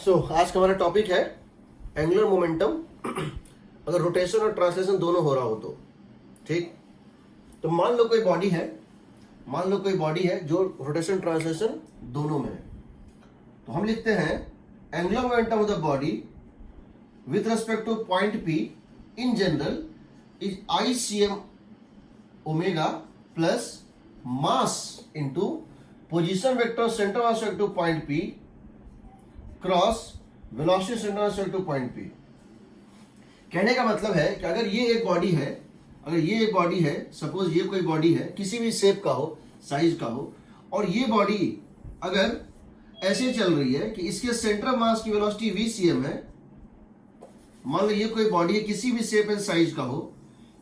आज का हमारा टॉपिक है एंगुलर मोमेंटम अगर रोटेशन और ट्रांसलेशन दोनों हो रहा हो तो। ठीक, तो मान लो कोई बॉडी है जो रोटेशन ट्रांसलेशन दोनों में है, तो हम लिखते हैं angular momentum of the body with respect to point P in general is ICM omega plus mass into position vector centre mass to point P cross velocity centre mass to point P. कहने का मतलब है कि अगर ये एक body है, suppose ये कोई बॉडी है, किसी भी शेप का हो, साइज का हो, और ये बॉडी अगर ऐसे चल रही है कि इसके सेंटर ऑफ मास की वेलोसिटी VCM है। मान लो ये कोई बॉडी है, किसी भी शेप एंड साइज का हो,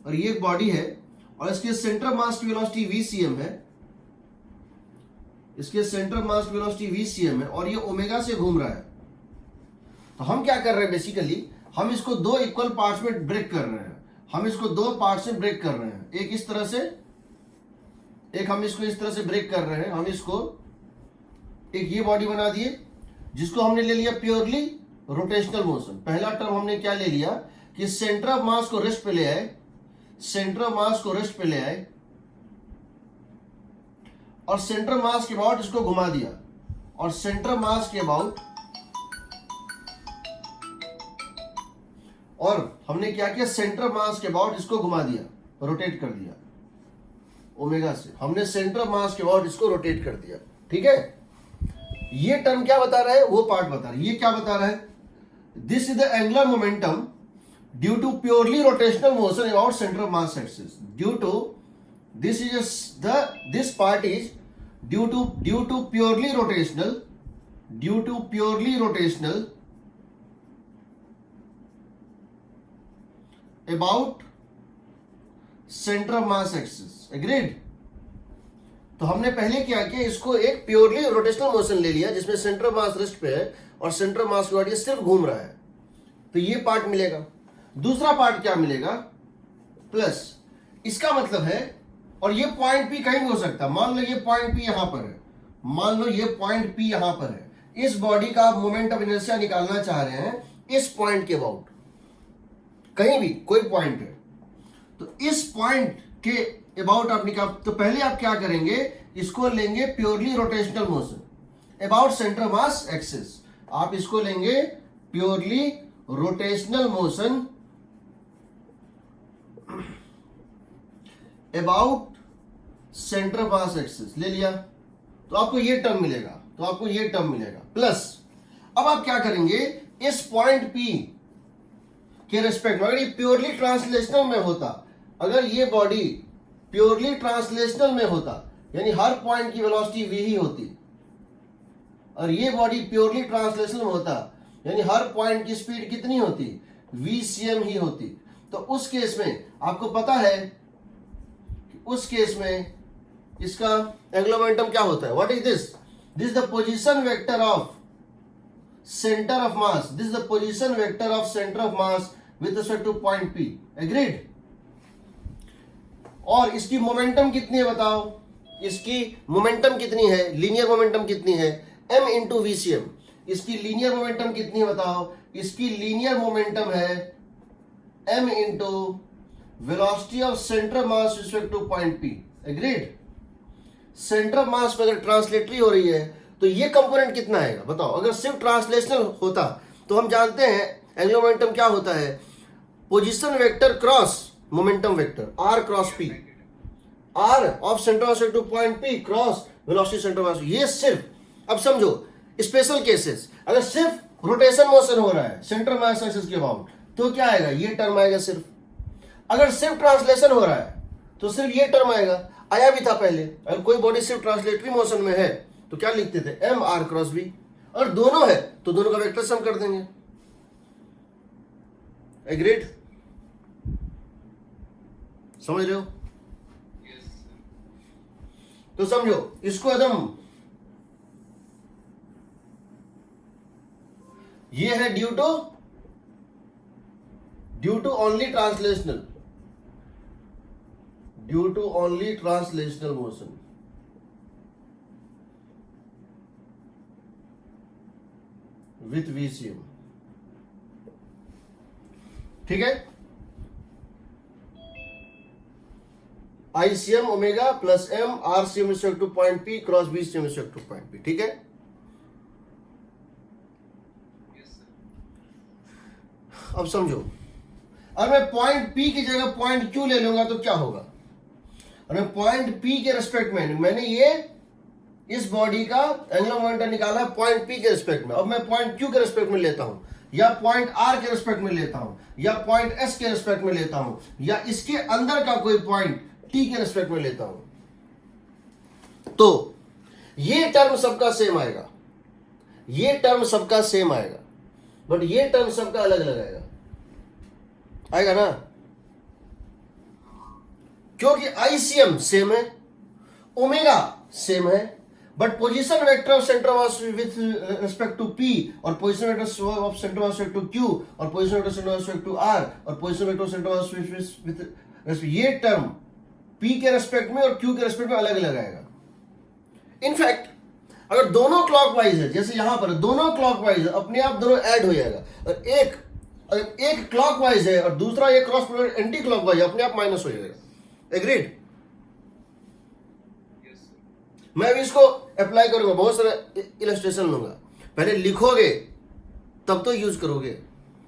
और ये एक बॉडी है और इसके सेंटर ऑफ मास की वेलोसिटी VCM है, इसके सेंटर ऑफ मास की वेलोसिटी VCM है, और ये ओमेगा से घूम रहा है। तो हम क्या कर रहे हैं, बेसिकली हम इसको दो इक्वल पार्ट्स में ब्रेक कर रहे हैं। हम इसको दो पार्ट्स में ब्रेक कर रहे हैं, एक इस तरह से, एक हम इसको इस तरह से ब्रेक कर रहे हैं। हम इसको एक ये बॉडी बना दिए जिसको हमने ले लिया प्योरली रोटेशनल मोशन। पहला टर्म हमने क्या ले लिया कि सेंटर ऑफ मास को रेस्ट पे ले आए, सेंटर ऑफ मास को रेस्ट पे ले आए और सेंटर मास के अबाउट इसको घुमा दिया, और सेंटर मास के अबाउट, और हमने क्या किया, सेंटर मास के अबाउट इसको घुमा दिया, रोटेट कर दिया ओमेगा से। हमने सेंटर मास के अबाउट इसको रोटेट कर दिया। ठीक है, ये टर्म क्या बता रहा है, वो पार्ट बता रहा है। ये क्या बता रहा है, this is the angular momentum due to purely rotational motion about centre of mass axis. Due to this part is due to purely rotational about center of mass axis। agreed। तो हमने पहले क्या किया, इसको एक प्योरली रोटेशनल मोशन ले लिया जिसमें सेंटर ऑफ मास रेस्ट पे है और सेंटर ऑफ मास की बॉडी सिर्फ घूम रहा है, तो ये पार्ट मिलेगा। दूसरा पार्ट क्या मिलेगा, प्लस इसका मतलब है, और ये पॉइंट पी कहीं भी हो सकता है। मान लो ये पॉइंट पी यहां पर है, मान लो ये पॉइंट पी यहां पर है। इस बॉडी का आप मोमेंट ऑफ इनर्शिया निकालना चाह रहे हैं इस पॉइंट के अबाउट, कहीं भी कोई पॉइंट है, तो इस पॉइंट के अबाउट आप निकाल, तो पहले आप क्या करेंगे, इसको लेंगे purely rotational motion about centre mass axis. आप इसको लेंगे purely rotational motion about centre mass axis, ले लिया, तो आपको ये टर्म मिलेगा। प्लस अब आप क्या करेंगे, इस पॉइंट पी के रेस्पेक्ट में, अगर ये प्योरली ट्रांसलेशनल में होता, अगर ये बॉडी प्योरली ट्रांसलेशनल में होता, यानी हर पॉइंट की वेलोसिटी v ही होती, और ये बॉडी प्योरली ट्रांसलेशनल में होता, यानी हर पॉइंट की स्पीड कितनी होती, VCM ही होती, तो उस केस में आपको पता है कि उस केस में इसका एंगुलर मोमेंटम क्या होता है। What is this is the position vector of centre of mass, this is the position vector of centre of mass with respect to point P। Agreed. और इसकी मोमेंटम कितनी है बताओ, इसकी मोमेंटम कितनी है, लीनियर मोमेंटम कितनी है, m इंटू VCM। इसकी लीनियर मोमेंटम कितनी है बताओ, इसकी लीनियर मोमेंटम है m into velocity of centre mass respect to point P। Agreed. Centre of मास पे अगर ट्रांसलेटरी हो रही है तो ये कंपोनेंट कितना आएगा बताओ। अगर सिर्फ ट्रांसलेशनल होता तो हम जानते हैं एंगुलर मोमेंटम क्या होता है, position vector cross momentum vector, r cross p, r of centre mass to point p cross velocity centre mass. ये सिर्फ, अब समझो स्पेशल केसेस, अगर सिर्फ रोटेशन मोशन हो रहा है सेंटर मास एक्सिस के अबाउट, तो क्या आएगा, ये टर्म आएगा सिर्फ। अगर सिर्फ ट्रांसलेशन हो रहा है तो सिर्फ ये टर्म आएगा, आया भी था पहले। अगर कोई बॉडी सिर्फ ट्रांसलेटरी मोशन में है तो क्या लिखते थे, m r क्रॉस v, और दोनों है तो दोनों का वेक्टर सम कर देंगे। एग्रीड, समझ रहे हो? तो समझो इसको एकदम, ये है due to only translational motion. With VCM, ठीक है। ICM omega plus M RCM is to point P cross VCM is to point P, ठीक है। अब समझो, अगर मैं पॉइंट P की जगह पॉइंट Q ले लूंगा तो क्या होगा। और पॉइंट P के रेस्पेक्ट में मैंने ये इस बॉडी का एंगुलर मोमेंटम निकाला है पॉइंट P के रेस्पेक्ट में। अब मैं पॉइंट Q के रेस्पेक्ट में लेता हूं, या पॉइंट R के रेस्पेक्ट में लेता हूं, या पॉइंट S के रेस्पेक्ट में लेता हूं, या इसके अंदर का कोई पॉइंट T के रेस्पेक्ट में लेता हूं, तो ये टर्म सबका सेम आएगा, ये टर्म सबका सेम आएगा, बट ये टर्म सबका अलग अलग आएगा, आएगा ना, क्योंकि ICM सेम है, ओमेगा सेम है, but position vector of centre of mass with respect to P और position vector of centre of mass with to Q और position vector centre of mass with to R और position vector of centre of mass with ये term P के respect में और Q के respect में अलग अलग आएगा। इनफैक्ट अगर दोनों क्लॉकवाइज है, जैसे यहां पर दोनों क्लॉकवाइज है, अपने आप दोनों ऐड हो जाएगा, और एक क्लॉकवाइज है और दूसरा एक क्रॉस प्रोडक्ट एंटी क्लॉकवाइज है, अपने आप माइनस हो जाएगा। एग्रीड? मैं भी इसको अप्लाई करूंगा, बहुत सारा इलस्ट्रेशन लूंगा, पहले लिखोगे तब तो यूज करोगे,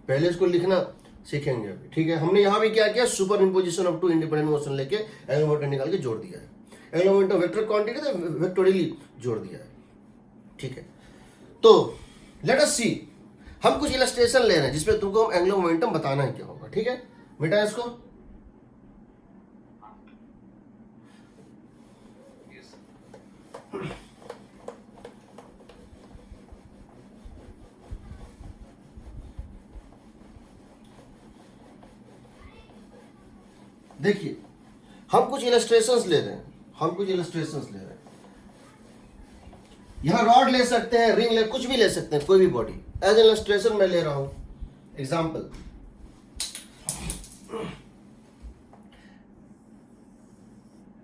पहले इसको लिखना सीखेंगे अभी, ठीक है। हमने यहां भी क्या किया, superimposition of two independent motion लेके एंगुलर मोमेंटम निकाल के जोड़ दिया है, एंगुलर मोमेंटम वेक्टर क्वांटिटी तो वेक्टोरियली जोड़ दिया है, ठीक है। तो लेट अस सी, हम कुछ इलस्ट्रेशन ले रहे हैं जिसमें तुमको हम एंगुलर मोमेंटम बताना है क्या होगा, ठीक है बेटा। इसको देखिए, हम कुछ इलस्ट्रेशंस ले रहे हैं, यहां रॉड ले सकते हैं, रिंग ले, कुछ भी ले सकते हैं, कोई भी बॉडी एज इलस्ट्रेशन मैं ले रहा हूं। एग्जाम्पल,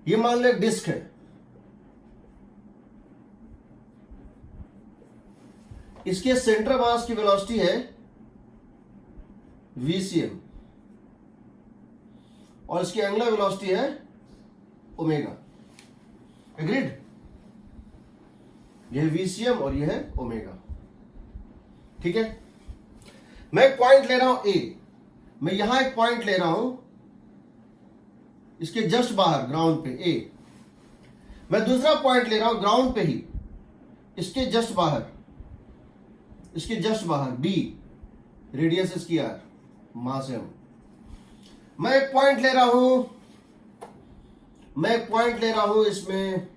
ये मान लो डिस्क है, इसके सेंटर मास की वेलोसिटी है VCM और इसकी एंगुलर वेलोसिटी है ओमेगा। एग्रीड? ये है VCM और ये है ओमेगा, ठीक है। मैं एक पॉइंट ले रहा हूं A, मैं यहां एक पॉइंट ले रहा हूं इसके जस्ट बाहर ग्राउंड पे A, मैं दूसरा पॉइंट ले रहा हूं ग्राउंड पे ही इसके जस्ट बाहर B, रेडियस इसकी R, मास M। मैं एक पॉइंट ले रहा हूं इसमें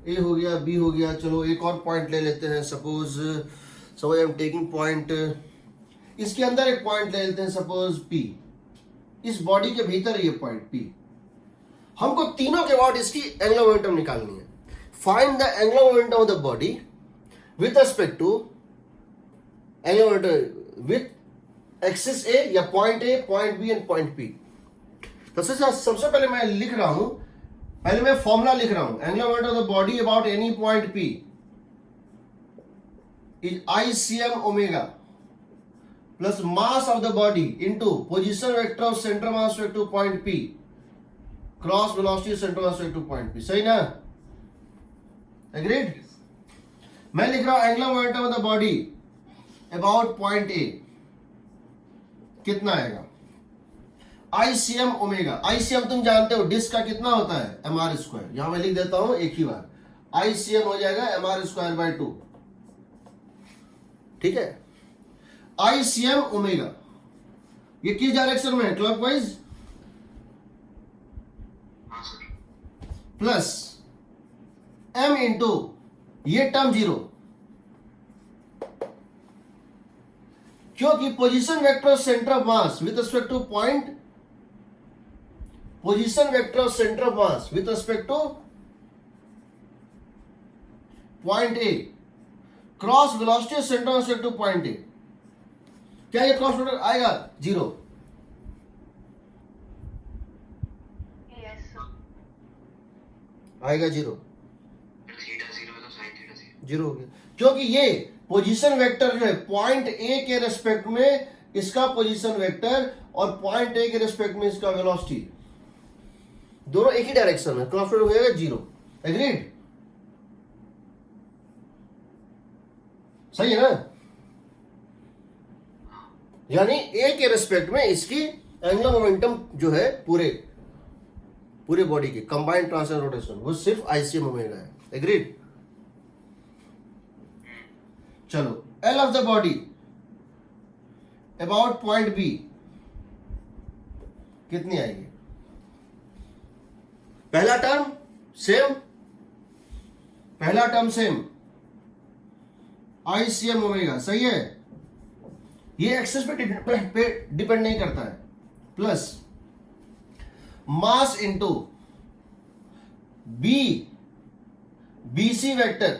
A हो गया, B हो गया, चलो एक और पॉइंट ले लेते हैं, suppose I am taking point, इसके अंदर एक पॉइंट ले लेते हैं सपोज P, इस बॉडी के भीतर ये पॉइंट P। हमको तीनों के बाद इसकी एंगुलर मोमेंटम निकालनी है। Find the angular momentum of the body with respect to angular momentum with axis A या point A, point B and point P। तो सबसे पहले मैं लिख रहा हूं, पहले मैं फॉर्मूला लिख रहा हूं, angular momentum of the body about any point P is ICM omega plus mass of the body into position vector of centre mass vector to point P cross velocity centre mass vector to point P। सही ना? Agreed? मैं लिख रहा हूं angular momentum of the body about point A, कितना आएगा ICM omega. ICM तुम जानते हो डिस्क का कितना होता है, mr स्क्वायर, यहां मैं लिख देता हूं एक ही बार, ICM हो जाएगा mr स्क्वायर बाय 2, ठीक है। ICM ओमेगा ये किस डायरेक्शन में है, क्लॉकवाइज, प्लस m इंटू ये टर्म 0, क्योंकि position vector of centre of mass with respect to point, position vector of centre of mass with respect to point A cross velocity centre of two point A, क्या ये cross product आएगा 0? आएगा 0। Theta 0 है तो sin theta 0 zero हो गया, क्योंकि ये पोजीशन वेक्टर जो है पॉइंट ए के रेस्पेक्ट में इसका पोजीशन वेक्टर और पॉइंट ए के रेस्पेक्ट में इसका वेलोसिटी दोनों एक ही डायरेक्शन में, क्रॉस प्रोडक्ट हो जाएगा जीरो। एग्रीड? सही है ना? यानी ए के रेस्पेक्ट में इसकी एंगुलर मोमेंटम जो है पूरे बॉडी की कंबाइंड ट्रांसलेशन रोटेशन वो सिर्फ आईसीएम ओमेगा है। एग्रीड? चलो, L of the body about point B कितनी आएगी? पहला टर्म सेम आईसीएम ओमेगा, सही है? ये एक्सेस पे डिपेंड नहीं करता है, plus mass into BC vector,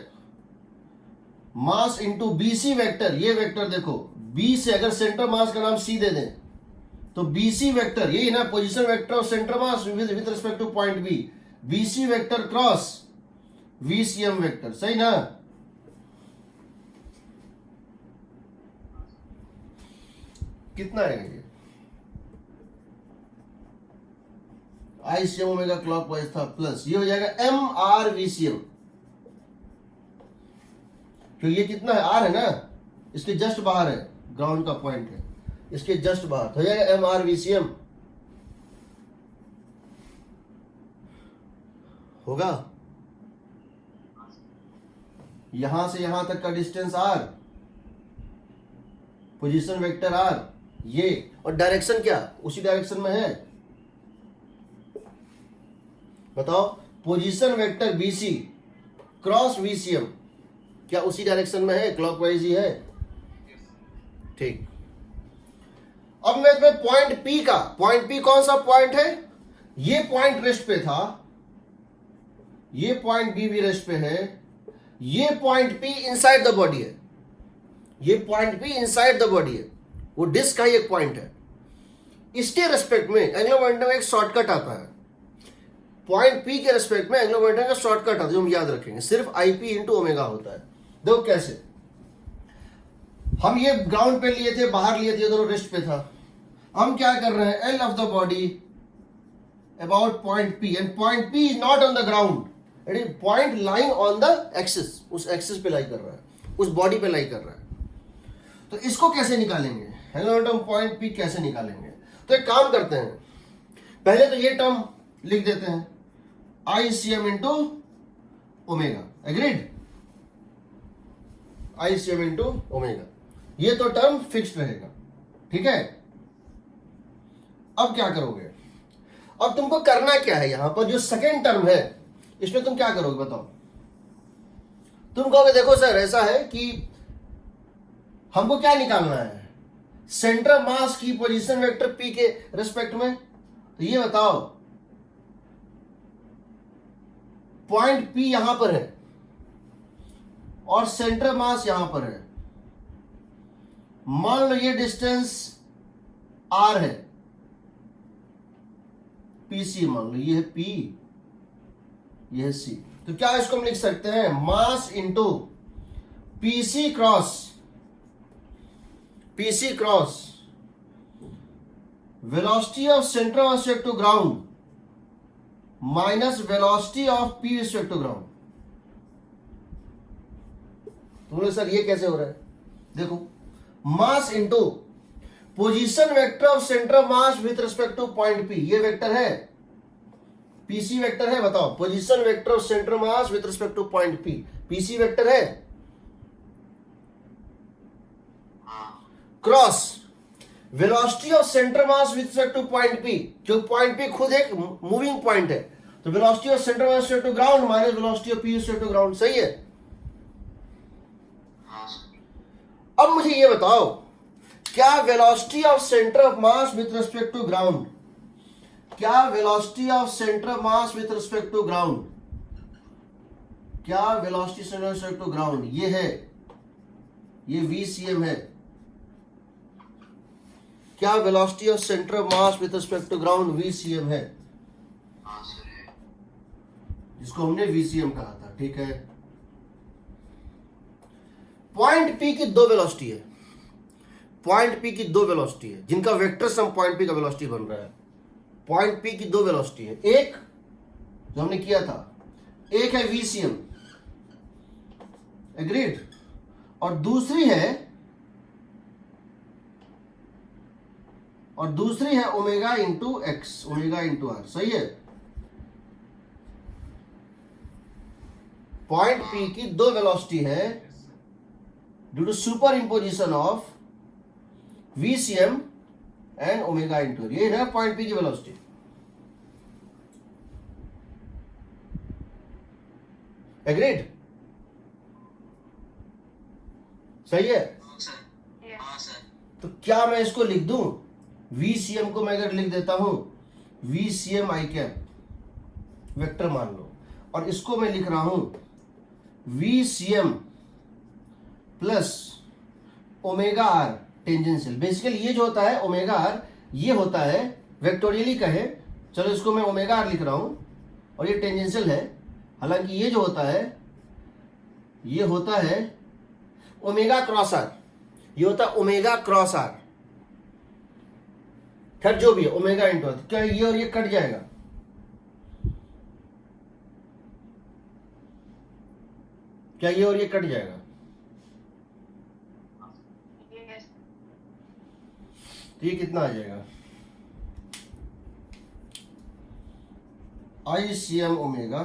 mass into BC vector. ये वेक्टर देखो, बी से अगर सेंटर मास का नाम सी दे दें तो बीसी वेक्टर, यही ना position vector of centre mass with respect to point B, BC vector cross VCM vector, सही ना? कितना आएगा ये? आईसीएम ओमेगा क्लॉकवाइज था, प्लस ये हो जाएगा एम आर वीसीएम, तो ये कितना है? आर है ना, इसके जस्ट बाहर है, ग्राउंड का पॉइंट है, इसके जस्ट बाहर तो हो जाएगा एम आर वीसीएम। होगा? यहां से यहां तक का distance R, position vector R, ये, और डायरेक्शन क्या उसी डायरेक्शन में है? बताओ, position vector BC cross VCM क्या उसी डायरेक्शन में है? क्लॉकवाइज ही है। ठीक, अब मैं तुम्हें पॉइंट पी का, पॉइंट पी कौन सा पॉइंट है? ये पॉइंट रेस्ट पे था, ये पॉइंट बी भी रेस्ट पे है, ये point P inside the body है, ये point P inside the body है, वो डिस्क का ही एक पॉइंट है। इसके रेस्पेक्ट में एंगुलर मोमेंटम में एक शॉर्टकट आता है, पॉइंट पी के रेस्पेक्ट में एंगुलर मोमेंटम का शॉर्टकट आता है जो हम याद रखेंगे, सिर्फ आईपी इंटू ओमेगा होता है। देखो कैसे, हम ये ग्राउंड पे लिए थे, बाहर लिए थे, दोनों रेस्ट पे था। हम क्या कर रहे हैं? L of the body about point P, and point P is not on the ground, point lying on the axis, उस एक्सिस पे लाई कर रहा है, उस बॉडी पे लाई कर रहा है। तो इसको कैसे निकालेंगे? एंगुलर मोमेंटम पॉइंट पी कैसे निकालेंगे? तो एक काम करते हैं, पहले तो ये टर्म लिख देते हैं, ICM into omega. Agreed? ICM into omega, ये तो टर्म फिक्स्ड रहेगा, ठीक है? अब क्या करोगे? अब तुमको करना क्या है? यहां पर जो सेकेंड टर्म है इसमें तुम क्या करोगे बताओ? तुम कहोगे देखो सर ऐसा है कि हमको क्या निकालना है? सेंटर मास की पोजीशन वेक्टर पी के रेस्पेक्ट में। तो ये बताओ, पॉइंट पी यहां पर है और सेंटर मास यहां पर है, मान लो ये डिस्टेंस आर है, पीसी मान लो, ये है पी, ये है सी। तो क्या इसको हम लिख सकते हैं? Mass into PC cross velocity of centre of respect to ground minus velocity of P respect to ground. तो बोले सर ये कैसे हो रहा है? देखो, mass into position vector of centre of mass with respect to point P, ये vector है, पीसी वेक्टर है। बताओ, position vector of centre mass with respect to point P, PC vector है, cross velocity of centre mass with respect to point P, क्योंकि point P खुद एक moving point है, तो velocity of centre mass respect to ground minus velocity of P respect to ground. सही है? अब मुझे ये बताओ, क्या velocity of centre of mass with respect to ground, क्या velocity of centre of mass with respect to ground, क्या velocity centre of respect to ground ये है, ये वीसीएम है। क्या velocity of centre of mass with respect to ground VCM है, जिसको हमने वीसीएम कहा था, ठीक है? पॉइंट पी की दो वेलोसिटी है, पॉइंट पी की दो वेलोसिटी है जिनका वेक्टर सम पॉइंट पी का वेलोसिटी बन रहा है। पॉइंट पी की दो वेलोसिटी है, एक जो हमने किया था, एक है VCM, एग्रीड, और दूसरी है omega into X, omega into R. सही है। पॉइंट पी की दो वेलोसिटी है due to super imposition of VCM and omega into R. ये है पॉइंट पी की वेलोसिटी। एग्रीड? सही है। तो क्या मैं इसको लिख दूं? VCM को मैं अगर लिख देता हूं VCM आई कैप वेक्टर मान लो, और इसको मैं लिख रहा हूं VCM plus omega R tangential. Basically ये जो होता है ओमेगा आर, ये होता है वेक्टोरियली कहे, चलो इसको मैं ओमेगा आर लिख रहा हूं, और ये टेंजेंशियल है। हालांकि ये जो होता है ये होता है ओमेगा क्रॉस आर, ये होता है ओमेगा क्रॉस आर। खैर जो भी है, ओमेगा इंटू आर। क्या ये और ये कट जाएगा? क्या ये और ये कट जाएगा? तो ये कितना आ जाएगा? ICM omega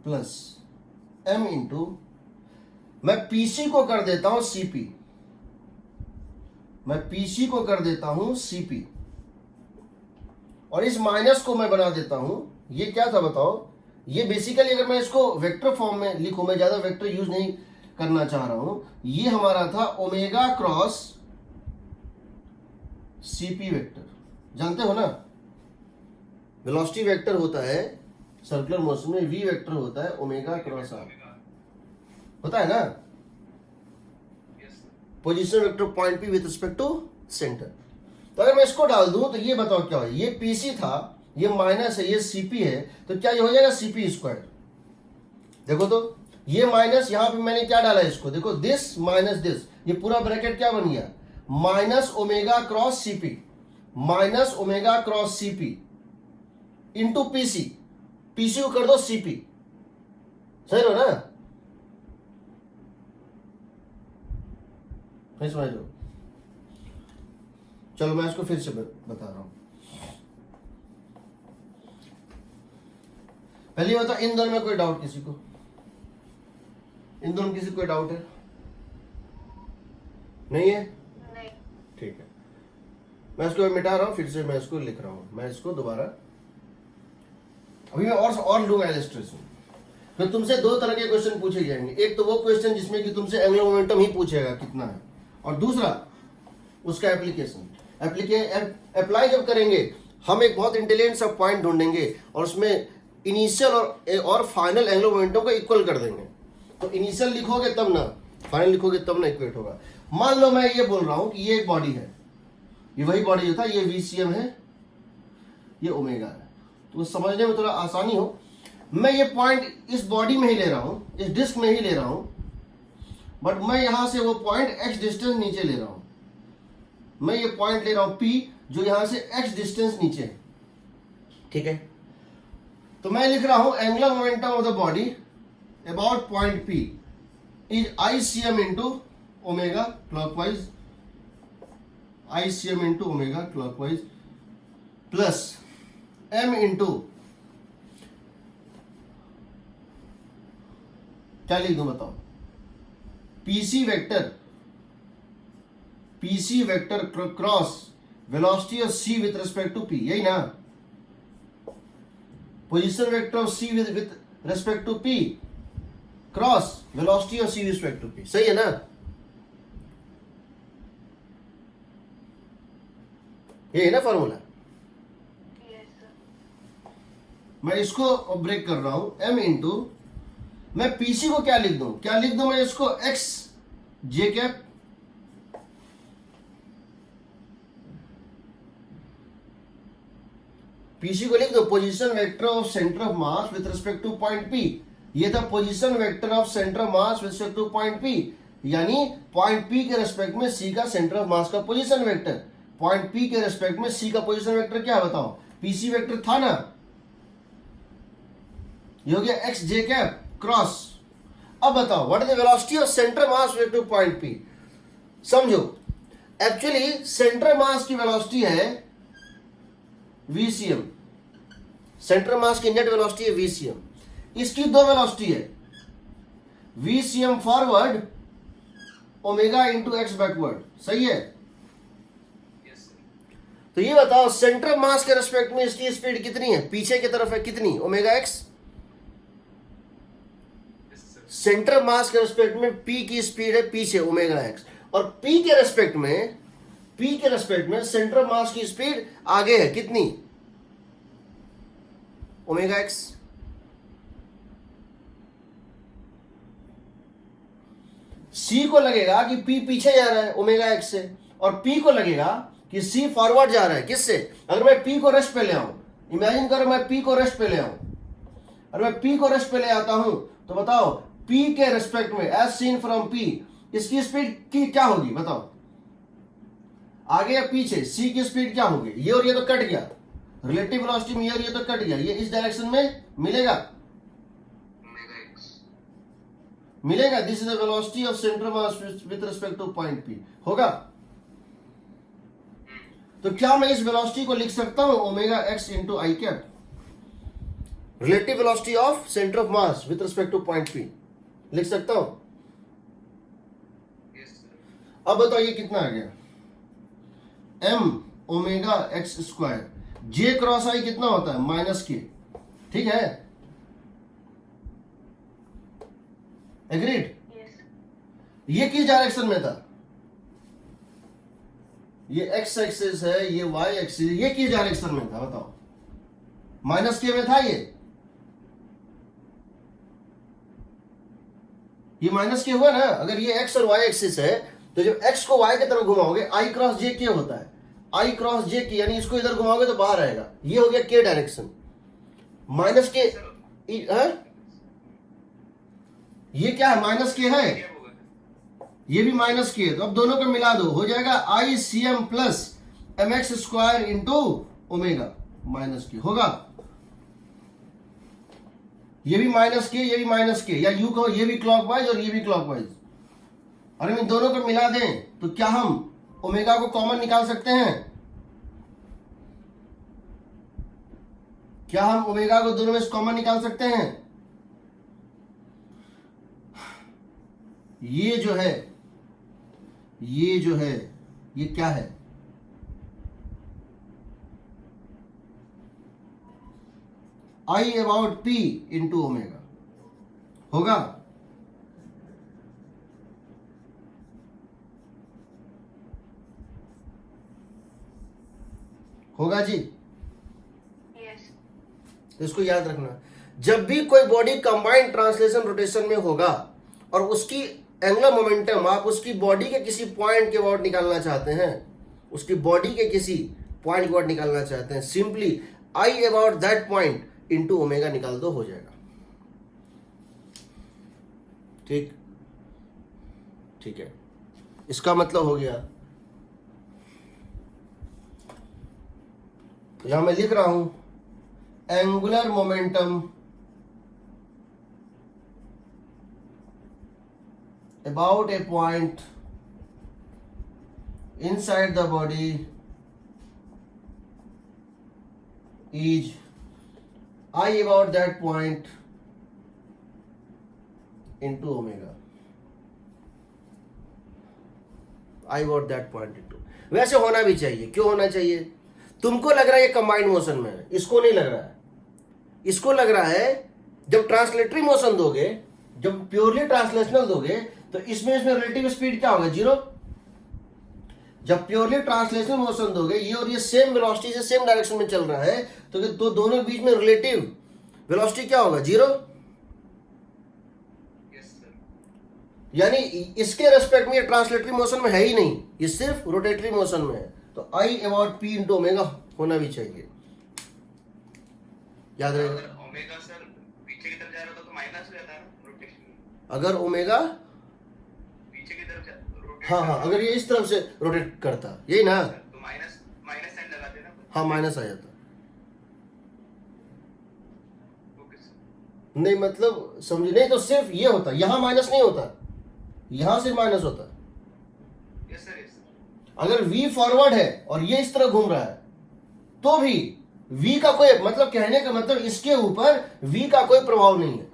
plus M into, मैं PC को कर देता हूं CP, मैं PC को कर देता हूं CP, और इस माइनस को मैं बना देता हूं, ये क्या था बताओ? ये बेसिकली अगर मैं इसको वेक्टर फॉर्म में लिखूं, मैं ज्यादा वेक्टर यूज नहीं करना चाह रहा हूं, ये हमारा था ओमेगा क्रॉस CP वेक्टर। जानते हो ना, वेलोसिटी वेक्टर होता है सर्कुलर मोशन में, V वेक्टर होता है ओमेगा क्रॉस आर, होता है ना, position vector point P with respect to centre. तो अगर मैं इसको डाल दूं तो ये बताओ क्या हो? ये PC था, ये माइनस है, ये CP है, तो क्या ये हो जाएगा CP स्क्वायर। देखो तो ये माइनस, यहां पे मैंने क्या डाला है इसको, देखो दिस माइनस दिस, ये पूरा ब्रैकेट क्या बन गया? Minus omega cross CP, minus omega cross CP into PC, PC को कर दो CP। सही हो ना? नहीं समझ लो। चलो मैं इसको फिर से बता रहा हूं। पहले बता, इन दोनों में कोई डाउट किसी को? इन दोनों में किसी को कोई डाउट है? नहीं है? नहीं। ठीक है, मैं इसको मिटा रहा हूं, फिर से मैं इसको लिख रहा हूं। मैं इसको दोबारा अभी मैं और लूंगा इलस्ट्रेशन। तो तुमसे दो तरह के क्वेश्चन पूछे जाएंगे। एक तो वो क्वेश्चन जिसमें कि तुमसे एंगुलर मोमेंटम ही पूछेगा कितना है, और दूसरा उसका एप्लीकेशन। अप्लाई जब करेंगे हम एक बहुत इंटेलिजेंट सा पॉइंट ढूंढेंगे और उसमें इनिशियल और फाइनल एंगुलर मोमेंटम को इक्वल कर देंगे। तो इनिशियल लिखोगे तब ना, फाइनल लिखोगे तब ना इक्वेट होगा। मान लो मैं ये बोल रहा हूं कि ये एक बॉडी है, ये वही बॉडी जो था, ये VCM है, ये ओमेगा है, तो समझने में थोड़ा आसानी हो, मैं ये पॉइंट इस बॉडी में ही ले रहा हूं, इस डिस्क में ही ले रहा हूं, बट मैं यहां से वो पॉइंट x डिस्टेंस नीचे ले रहा हूं। मैं ये पॉइंट ले रहा हूं P, जो यहां से x डिस्टेंस नीचे है। ठीक है, तो मैं लिख रहा हूं angular momentum of the body about point P is ICM into omega clockwise, ICM into omega clockwise plus M into, क्या लिख दूं बताओ? PC vector cross velocity of C with respect to P, यही ना? Position vector of C with respect to P cross velocity of C with respect to P। सही है ना? ये है ना फॉर्मूला? मैं इसको ब्रेक कर रहा हूं, M इंटू, मैं PC को क्या लिख दूं? क्या लिख दूं मैं इसको? x j कैप PC को लिख दो position vector of centre of mass with respect to point P ये था position vector of centre of mass with respect to point P, यानी पॉइंट पी के रेस्पेक्ट में सी का सेंटर ऑफ मास का पोजीशन वेक्टर। पॉइंट पी के respect में सी का पोजीशन वेक्टर क्या है बताओ? पीसी वेक्टर था ना, ये हो गया एक्स जे कैप क्रॉस। अब बताओ what is the velocity of centre mass with two point P. समझो, एक्चुअली सेंटर मास की वेलोसिटी है VCM, सेंटर मास की नेट वेलोसिटी है VCM। इसकी दो वेलोसिटी है, VCM forward omega into x backward, सही है? तो ये बताओ सेंटर मास के रेस्पेक्ट में इसकी स्पीड कितनी है? पीछे की तरफ है कितनी? Omega x. सेंटर मास के रेस्पेक्ट में पी की स्पीड है पीछे ओमेगा एक्स, और पी के रेस्पेक्ट में सेंटर मास की स्पीड आगे है कितनी? Omega x. सी को लगेगा कि पी पीछे जा रहा है ओमेगा एक्स से, और पी को लगेगा कि सी फॉरवर्ड जा रहा है किससे? अगर मैं पी को रेस्ट पे ले आऊं, इमेजिन करो मैं पी को रेस्ट पे ले आऊं, अगर मैं पी को रेस्ट पे ले आता हूं तो बताओ पी के रेस्पेक्ट में एज सीन फ्रॉम पी इसकी स्पीड की क्या होगी बताओ? आगे या पीछे? सी की स्पीड क्या होगी? ये और ये तो कट गया, रिलेटिव वेलोसिटी में ये और ये तो कट गया, ये इस डायरेक्शन में मिलेगा, this is the velocity of centre mass with respect to point P होगा। तो क्या मैं इस वेलोसिटी को लिख सकता हूं omega x into I cap, relative velocity of centre of mass with respect to point P, लिख सकता हूं? अब बताओ ये कितना आ गया? m ओमेगा एक्स स्क्वायर, जे क्रॉस आई कितना होता है? माइनस के, ठीक है? एग्रीड? ये किस डायरेक्शन में था? ये एक्स एक्सिस है, ये वाई एक्सिस, ये किस डायरेक्शन में था बताओ? माइनस के में था ये माइनस के हुआ ना। अगर ये एक्स और वाई एक्सिस है तो जब एक्स को वाई की तरफ घुमाओगे आई क्रॉस जे के होता है, आई क्रॉस जे के, यानी इसको इधर घुमाओगे तो बाहर आएगा, ये हो गया के डायरेक्शन। माइनस के है? ये क्या है? माइनस के है, ये भी माइनस के है, तो अब दोनों को मिला दो, हो जाएगा I C M plus M X square into omega minus के होगा। ये भी माइनस के, ये भी माइनस के, या यू कहो ये भी क्लॉकवाइज और ये भी क्लॉकवाइज। और इन दोनों को मिला दें तो क्या हम ओमेगा को कॉमन निकाल सकते हैं? क्या हम ओमेगा को दोनों में कॉमन निकाल सकते हैं? ये जो है ये क्या है? आई अबाउट पी इंटू ओमेगा होगा। होगा जी? यस। तो इसको याद रखना, जब भी कोई बॉडी कंबाइंड ट्रांसलेशन रोटेशन में होगा और उसकी एंगुलर मोमेंटम आप उसकी बॉडी के किसी पॉइंट के अबाउट निकालना चाहते हैं, उसकी बॉडी के किसी पॉइंट के अबाउट निकालना चाहते हैं, simply I about that point into omega निकाल दो, हो जाएगा। ठीक है, इसका मतलब हो गया, यहां मैं लिख रहा हूं angular momentum about a point inside the body is I about that point into omega, I about that point into। वैसे होना भी चाहिए, क्यों होना चाहिए? तुमको लग रहा है ये कंबाइंड मोशन में है, इसको नहीं लग रहा है। इसको लग रहा है जब ट्रांसलेटरी मोशन दोगे, जब प्योरली ट्रांसलेशनल दोगे तो इसमें रिलेटिव स्पीड क्या होगा? 0। जब प्योरली ट्रांसलेशनल मोशन दोगे, ये और ये सेम वेलोसिटी से सेम डायरेक्शन में चल रहा है, तो दोनों के बीच में रिलेटिव वेलोसिटी क्या होगा? 0। यानी इसके रेस्पेक्ट में ये ट्रांसलेटरी मोशन में है ही नहीं, ये सिर्फ रोटेटरी मोशन में है। तो आई अबाउट पी इंटू ओमेगा होना भी चाहिए, याद रहेगा। ओमेगा सर पीछे की तरफ जा रहा था तो माइनस हो जाता है ना रोटेशन, अगर ओमेगा, पीछे की तरफ रोटेट हाँ हाँ, अगर ये इस तरफ से रोटेट करता, यही ना, तो माइनस माइनस साइन लगाते हैं ना। हाँ माइनस आ जाता। ओके सर, नहीं मतलब समझे नहीं, तो सिर्फ ये होता, यहाँ माइनस नहीं होता, यहाँ सिर्फ माइनस होता। Yes sir, yes sir. अगर v फॉरवर्ड है और ये इस तरह घूम रहा है तो भी v का कोई मतलब, कहने का मतलब इसके ऊपर v का कोई प्रभाव नहीं है,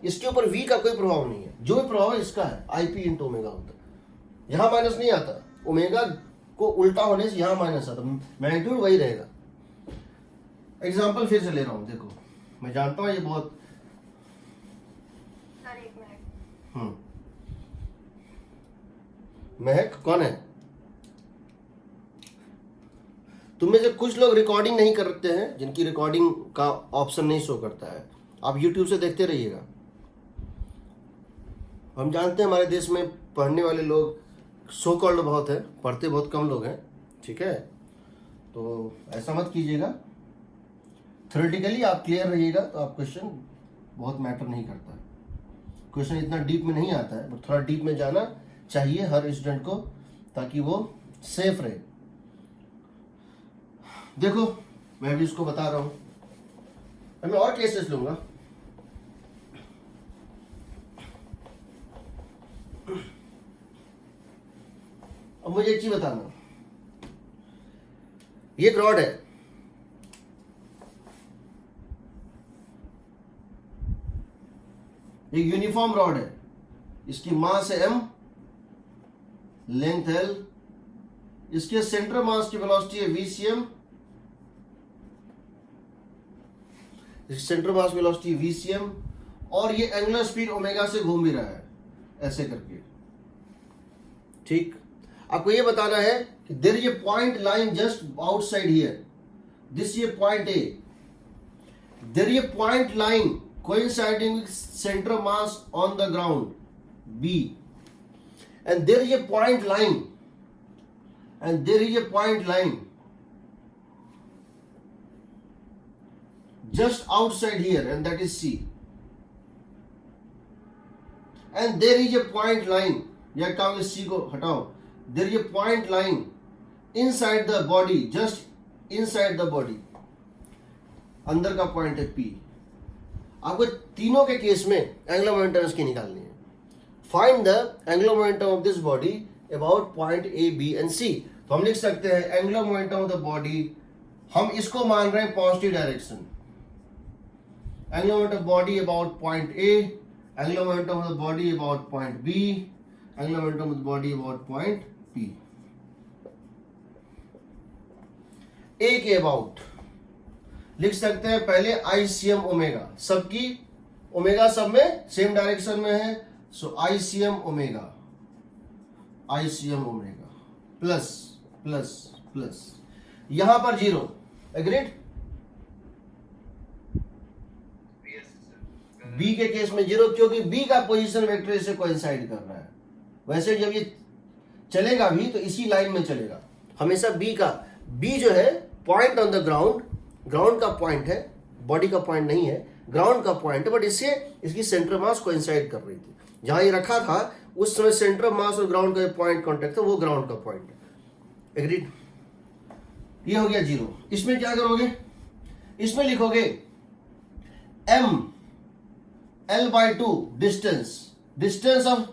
इसके ऊपर v का कोई प्रभाव नहीं है, जो भी प्रभाव है इसका है, IP इंटू ओमेगा होता है। यहां माइनस नहीं आता, ओमेगा को उल्टा होने से यहां माइनस आता, मैग्नीट्यूड वही रहेगा। एग्जाम्पल फिर से ले रहा हूं, देखो मैं जानता हूं ये बहुत सर एक मिनट। महक कौन है? तुम में से कुछ लोग रिकॉर्डिंग नहीं करते हैं, जिनकी रिकॉर्डिंग का ऑप्शन नहीं शो करता है, आप YouTube से देखते रहिएगा। हम जानते हैं हमारे देश में पढ़ने वाले लोग सो कॉल्ड बहुत है, पढ़ते बहुत कम लोग हैं, ठीक है, तो ऐसा मत कीजिएगा। थ्योरेटिकली आप क्लियर रहिएगा तो आप क्वेश्चन बहुत मैटर नहीं करता है, क्वेश्चन इतना डीप में नहीं आता है, बट थोड़ा डीप में जाना चाहिए हर स्टूडेंट को, ताकि वो सेफ रहे। देखो मैं भी इसको बता रहा हूं, मैं और केसेस लूंगा। अब मुझे एक चीज बताना, ये एक रॉड है, ये यूनिफॉर्म रॉड है, इसकी मास है m, लेंथ l, इसके सेंटर मास की वेलोसिटी है VCM, centre mass velocity VCM, और ये एंगुलर स्पीड ओमेगा से घूम भी रहा है ऐसे करके, ठीक। आपको ये बताना है कि there is a point line just outside here, this ये point A, there is a point line coinciding with center mass on the ground B, and there is a point line, and there is a point line just outside here, and that is C, and there is a point line, या काम इस C को हटाओ, there is a point line inside the body, just inside the body, अंदर का point है P। आपको तीनों के केस में एंगुलर मोमेंटम इसकी निकालनी है। Find the angular momentum of this body about point A, B and C। तो हम लिख सकते हैं angular momentum of the body, हम इसको मान रहे हैं positive direction, angular momentum body about point A, angular momentum of the body about point B, angular momentum of the body about point P। A के अबाउट लिख सकते हैं पहले ICM ओमेगा, सबकी ओमेगा सब में सेम डायरेक्शन में है, सो ICM omega, ICM omega plus plus plus, यहां पर 0, एग्रीड। Yes sir. B के केस में 0, क्योंकि B का पोजीशन वेक्टर से कोइंसाइड कर रहा है। वैसे जब ये चलेगा भी तो इसी लाइन में चलेगा हमेशा। B जो है point on the ground, ground का पॉइंट है, बॉडी का पॉइंट नहीं है, ग्राउंड का पॉइंट है, बट इससे इसकी सेंटर मास कोइंसाइड कर रही थी। जहां ये रखा था उस समय सेंटर मास और ग्राउंड का पॉइंट कांटेक्ट था, वो ग्राउंड का पॉइंट है, एग्रीड। ये हो गया 0। इसमें क्या करोगे, इसमें लिखोगे m l/2 distance of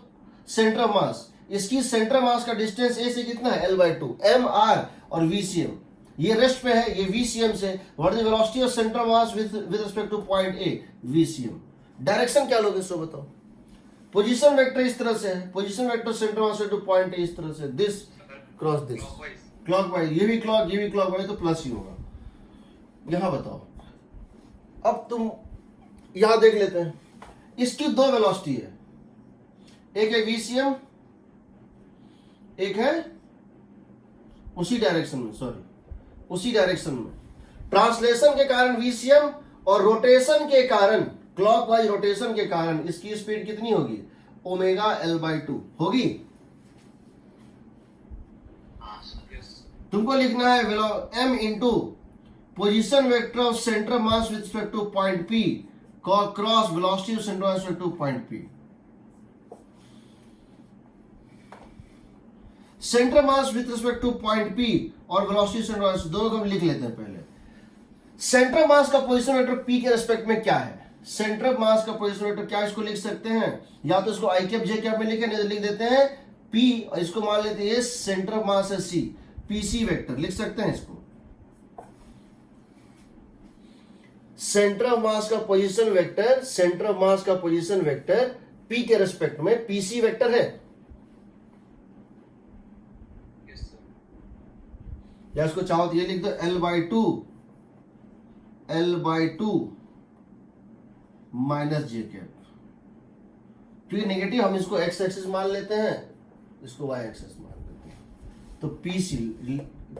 centre मास, इसकी सेंटर मास का डिस्टेंस A से कितना है, l/2, m r और VCM, ये रेस्ट पे है, ये VCM से, what is velocity of centre mass with respect to point A, VCM। Direction क्या लोगे सो बताओ। पोजीशन वेक्टर इस तरह से है, position vector centre mass to point A इस तरह से, दिस क्रॉस दिस, क्लॉकवाइज, ये भी क्लॉकवाइज, तो प्लस ही होगा। यहां बताओ, अब तुम यहां देख लेते हैं, इसकी 2 वेलोसिटी है, एक है VCM, एक है उसी डायरेक्शन में, सॉरी उसी डायरेक्शन में, ट्रांसलेशन के कारण VCM और रोटेशन के कारण, क्लॉकवाइज रोटेशन के कारण इसकी स्पीड कितनी होगी, ओमेगा l/2 होगी। हाँ सर, यस। तुमको लिखना है m into position vector of centre mass with respect to point P cross velocity of centre mass to point P. Centre mass with respect to point P और velocity centre mass दोनों को हम लिख लेते हैं। पहले सेंटर मास का position vector P के रिस्पेक्ट में क्या है? सेंटर मास का पोजीशन वेक्टर क्या इसको लिख सकते हैं? या तो इसको आई कैप जे कैप में लिखे, नहीं तो लिख देते हैं पी और इसको मान लेते हैं सेंटर मास है सी, पीसी वेक्टर लिख सकते हैं इसको। सेंटर मास का पोजीशन वेक्टर, सेंटर मास का पोजीशन वेक्टर पी के रिस्पेक्ट में पीसी वेक्टर है। Yes, sir. या इसको चाहो तो ये लिख दो L/2 माइनस जे कैप। क्योंकि नेगेटिव हम इसको एक्स एक्सिस मान लेते हैं, इसको वाई एक्सिस मान लेते हैं। तो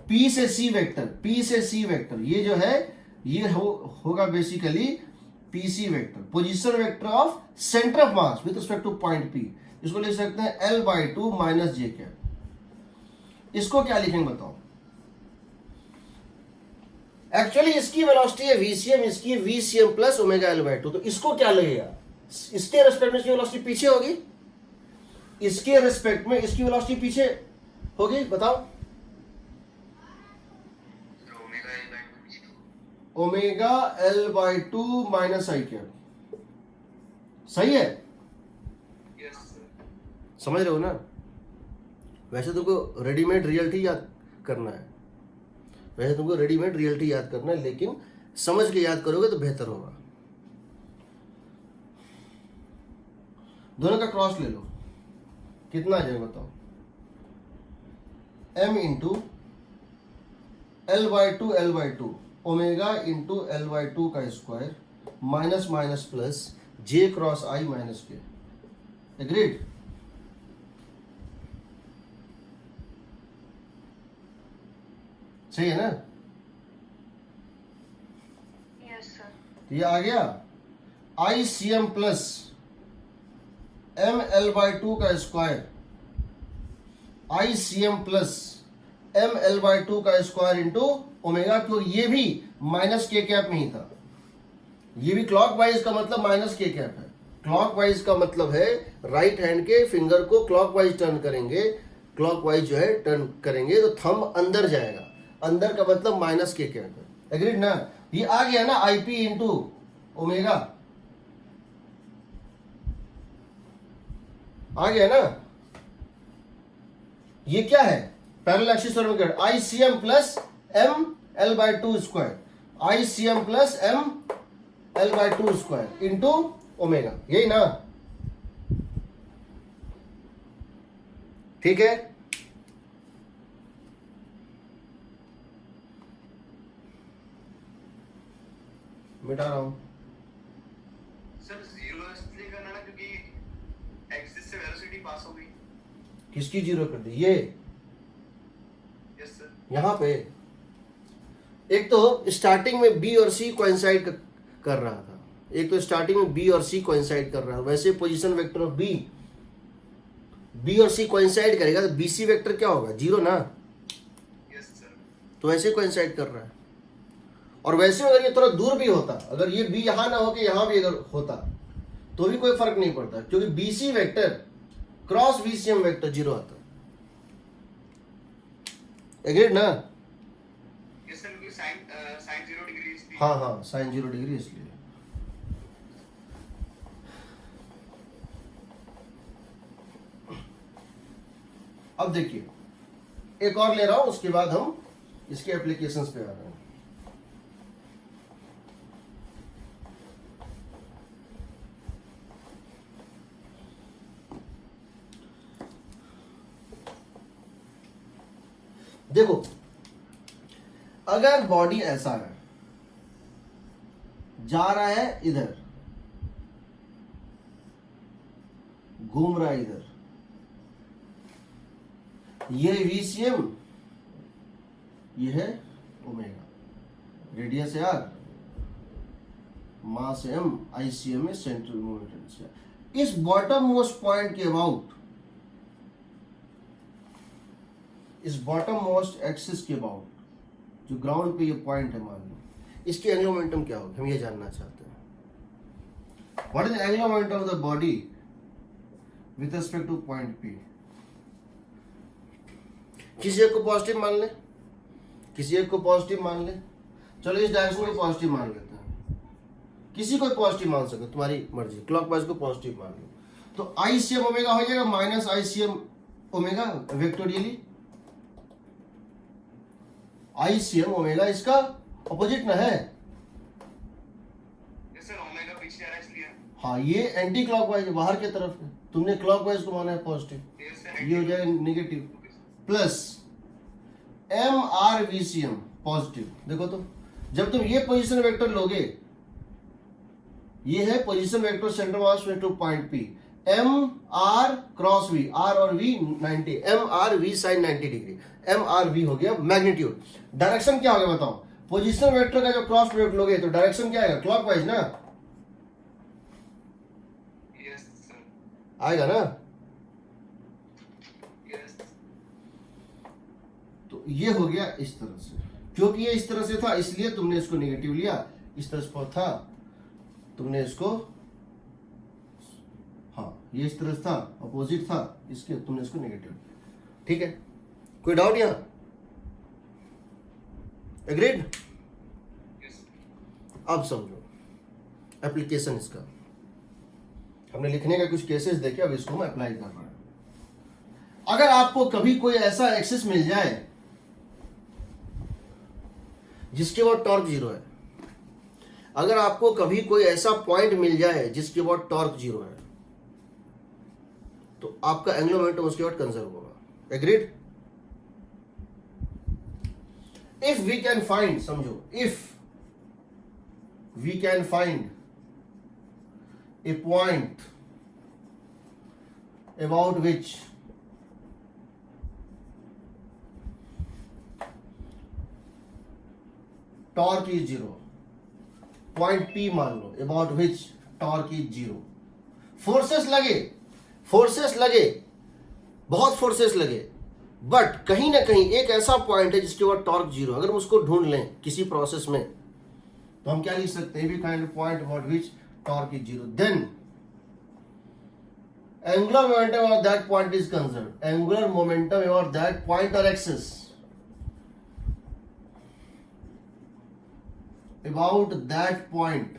पी से सी वेक्टर ये जो है ये होगा basically PC vector, position vector of centre of mass with respect to point P. इसको लिख सकते हैं L/2 माइनस जे कैप। इसको क्या लिखेंगे बताओ? एक्चुअली इसकी वेलोसिटी है VCM, इसकी VCM प्लस ओमेगा L/2। तो इसको क्या लगेगा? इसके रेस्पेक्ट में इसकी वेलोसिटी पीछे होगी, इसके रेस्पेक्ट में इसकी वेलोसिटी पीछे होगी। बताओ Sir, omega L/2 which two? Omega L/2 minus I cap. सही है? Yes, sir. समझ रहे हो ना? वैसे तुमको रेडीमेड रियलिटी याद करना है, लेकिन समझ के याद करोगे तो बेहतर होगा। दोनों का क्रॉस ले लो, कितना आ जाएगा बताओ? m into L/2 omega into L/2 का स्क्वायर माइनस माइनस प्लस जे क्रॉस आई माइनस के। एग्रीड? सही है ना? Yes, sir. तो ये आ गया ICM प्लस ML/2 का स्क्वायर, ICM प्लस ML/2 का स्क्वायर इंटू ओमेगा, क्योंकि ये भी माइनस के कैप में ही था। ये भी क्लॉकवाइज का मतलब माइनस के कैप है। क्लॉकवाइज का मतलब है राइट हैंड के फिंगर को क्लॉकवाइज टर्न करेंगे, क्लॉकवाइज जो है टर्न करेंगे तो थंब अंदर जाएगा, अंदर का मतलब माइनस के कैप है। एग्रीड ना? ये आ गया ना IP इंटू ओमेगा, आ गया ना? ये क्या है? पैरेलल एक्सिस और ICM plus ML/2 square, ICM plus ML/2 square into omega, यही ना? ठीक है? मिटा रहा हूं। सर जीरो इसलिए करना ना क्योंकि एक्सिस से वेलोसिटी पास हो गई। किसकी जीरो कर दी? ये यस सर। यहां पे एक तो स्टार्टिंग में बी और सी कोइंसाइड कर रहा था, एक तो स्टार्टिंग में बी और सी कोइंसाइड कर रहा है। वैसे पोजीशन वेक्टर ऑफ बी और सी कोइंसाइड करेगा तो बीसी वेक्टर क्या होगा? जीरो ना? Yes sir. तो वैसे कोइंसाइड कर रहा है। और वैसे अगर ये थोड़ा दूर भी होता, अगर ये बी यहां ना होके यहां भी अगर होता तो भी कोई फर्क नहीं पड़ता, क्योंकि BC vector cross VCM vector zero आता। एग्रीड ना? यस सर, क्योंकि साइन 0 डिग्री इसलिए। हाँ साइन 0 डिग्री इसलिए। अब देखिए एक और ले रहा हूं, उसके बाद हम इसके एप्लीकेशंस पे आ रहे हैं। देखो अगर बॉडी ऐसा है, जा रहा है इधर, घूम रहा है इधर, ये VCM, ये है ओमेगा, रेडियस है R, मास M, ICM है सेंट्रल मोमेंट। इस बॉटम मोस्ट पॉइंट के अबाउट, इस बॉटम मोस्ट एक्सिस के अबाउट, जो ग्राउंड पे ये पॉइंट है मान लो, इसकी एंगुलर मोमेंटम क्या होगी? हम ये जानना चाहते हैं। What is angular momentum of the body with respect to point P? किसी एक को पॉजिटिव मान ले, किसी एक को पॉजिटिव मान ले, चलो इस डायरेक्शन को पॉजिटिव मान लेते हैं, किसी को पॉजिटिव मान सके, तुम्हारी मर्जी, क्लॉकवाइज को पॉजिटिव मान लो, तो आई सी एम ओमेगा हो जाएगा माइनस आई सी एम ओमेगा वेक्टोरियली। आई सी एम ओमेगा इसका अपोजिट ना है। यस सर, ओमेगा पीछे आ रहा है इसलिए। हाँ, ये एंटी क्लॉकवाइज बाहर की तरफ है, तुमने क्लॉकवाइज को माना है पॉजिटिव, यस सर, ये हो जाएगा negative plus M R V C M positive. देखो तो जब तुम ये पोजीशन वेक्टर लोगे, ये है position vector centre mass to point P, M R cross V, R और V 90, M R V sine 90 degree, M R V हो गया मैग्नीट्यूड। डायरेक्शन क्या हो गया बताओ? पोजीशन वेक्टर का जो क्रॉस प्रोडक्ट लोगे तो डायरेक्शन क्या आएगा? क्लॉकवाइज ना यस सर, आएगा ना। यस। तो ये हो गया इस तरह से, क्योंकि ये इस तरह से था इसलिए तुमने इसको नेगेटिव लिया, इस तरह से था तुमने इसको, हाँ ये इस तरह से था, अपोजिट था इसके, तुमने इसको नेगेटिव लिया। ठीक है, कोई डाउट यहाँ? एग्रीड? यस। अब समझो एप्लीकेशन इसका, हमने लिखने का कुछ केसेस देखे, अब इसको मैं अप्लाई कर रहा हूं। अगर आपको कभी कोई ऐसा एक्सिस मिल जाए जिसके बाद टॉर्क जीरो है, अगर आपको कभी कोई ऐसा पॉइंट मिल जाए जिसके बाद टॉर्क जीरो है, तो आपका एंगुलर मोमेंटम उसके बाद कंजर्व होगा। Agreed? If we can find, समझो, if we can find a point about which torque is zero, point P मान लो, about which torque is zero, forces लगे, बहुत फोर्सेस लगे, बट कहीं ना कहीं एक ऐसा पॉइंट है जिसके बाद टॉर्क जीरो, अगर हम उसको ढूंढ लें किसी प्रोसेस में, तो हम क्या लिख सकते हैं? We find point about which torque is zero, then angular momentum of that point is conserve, angular momentum about that point और axis about that point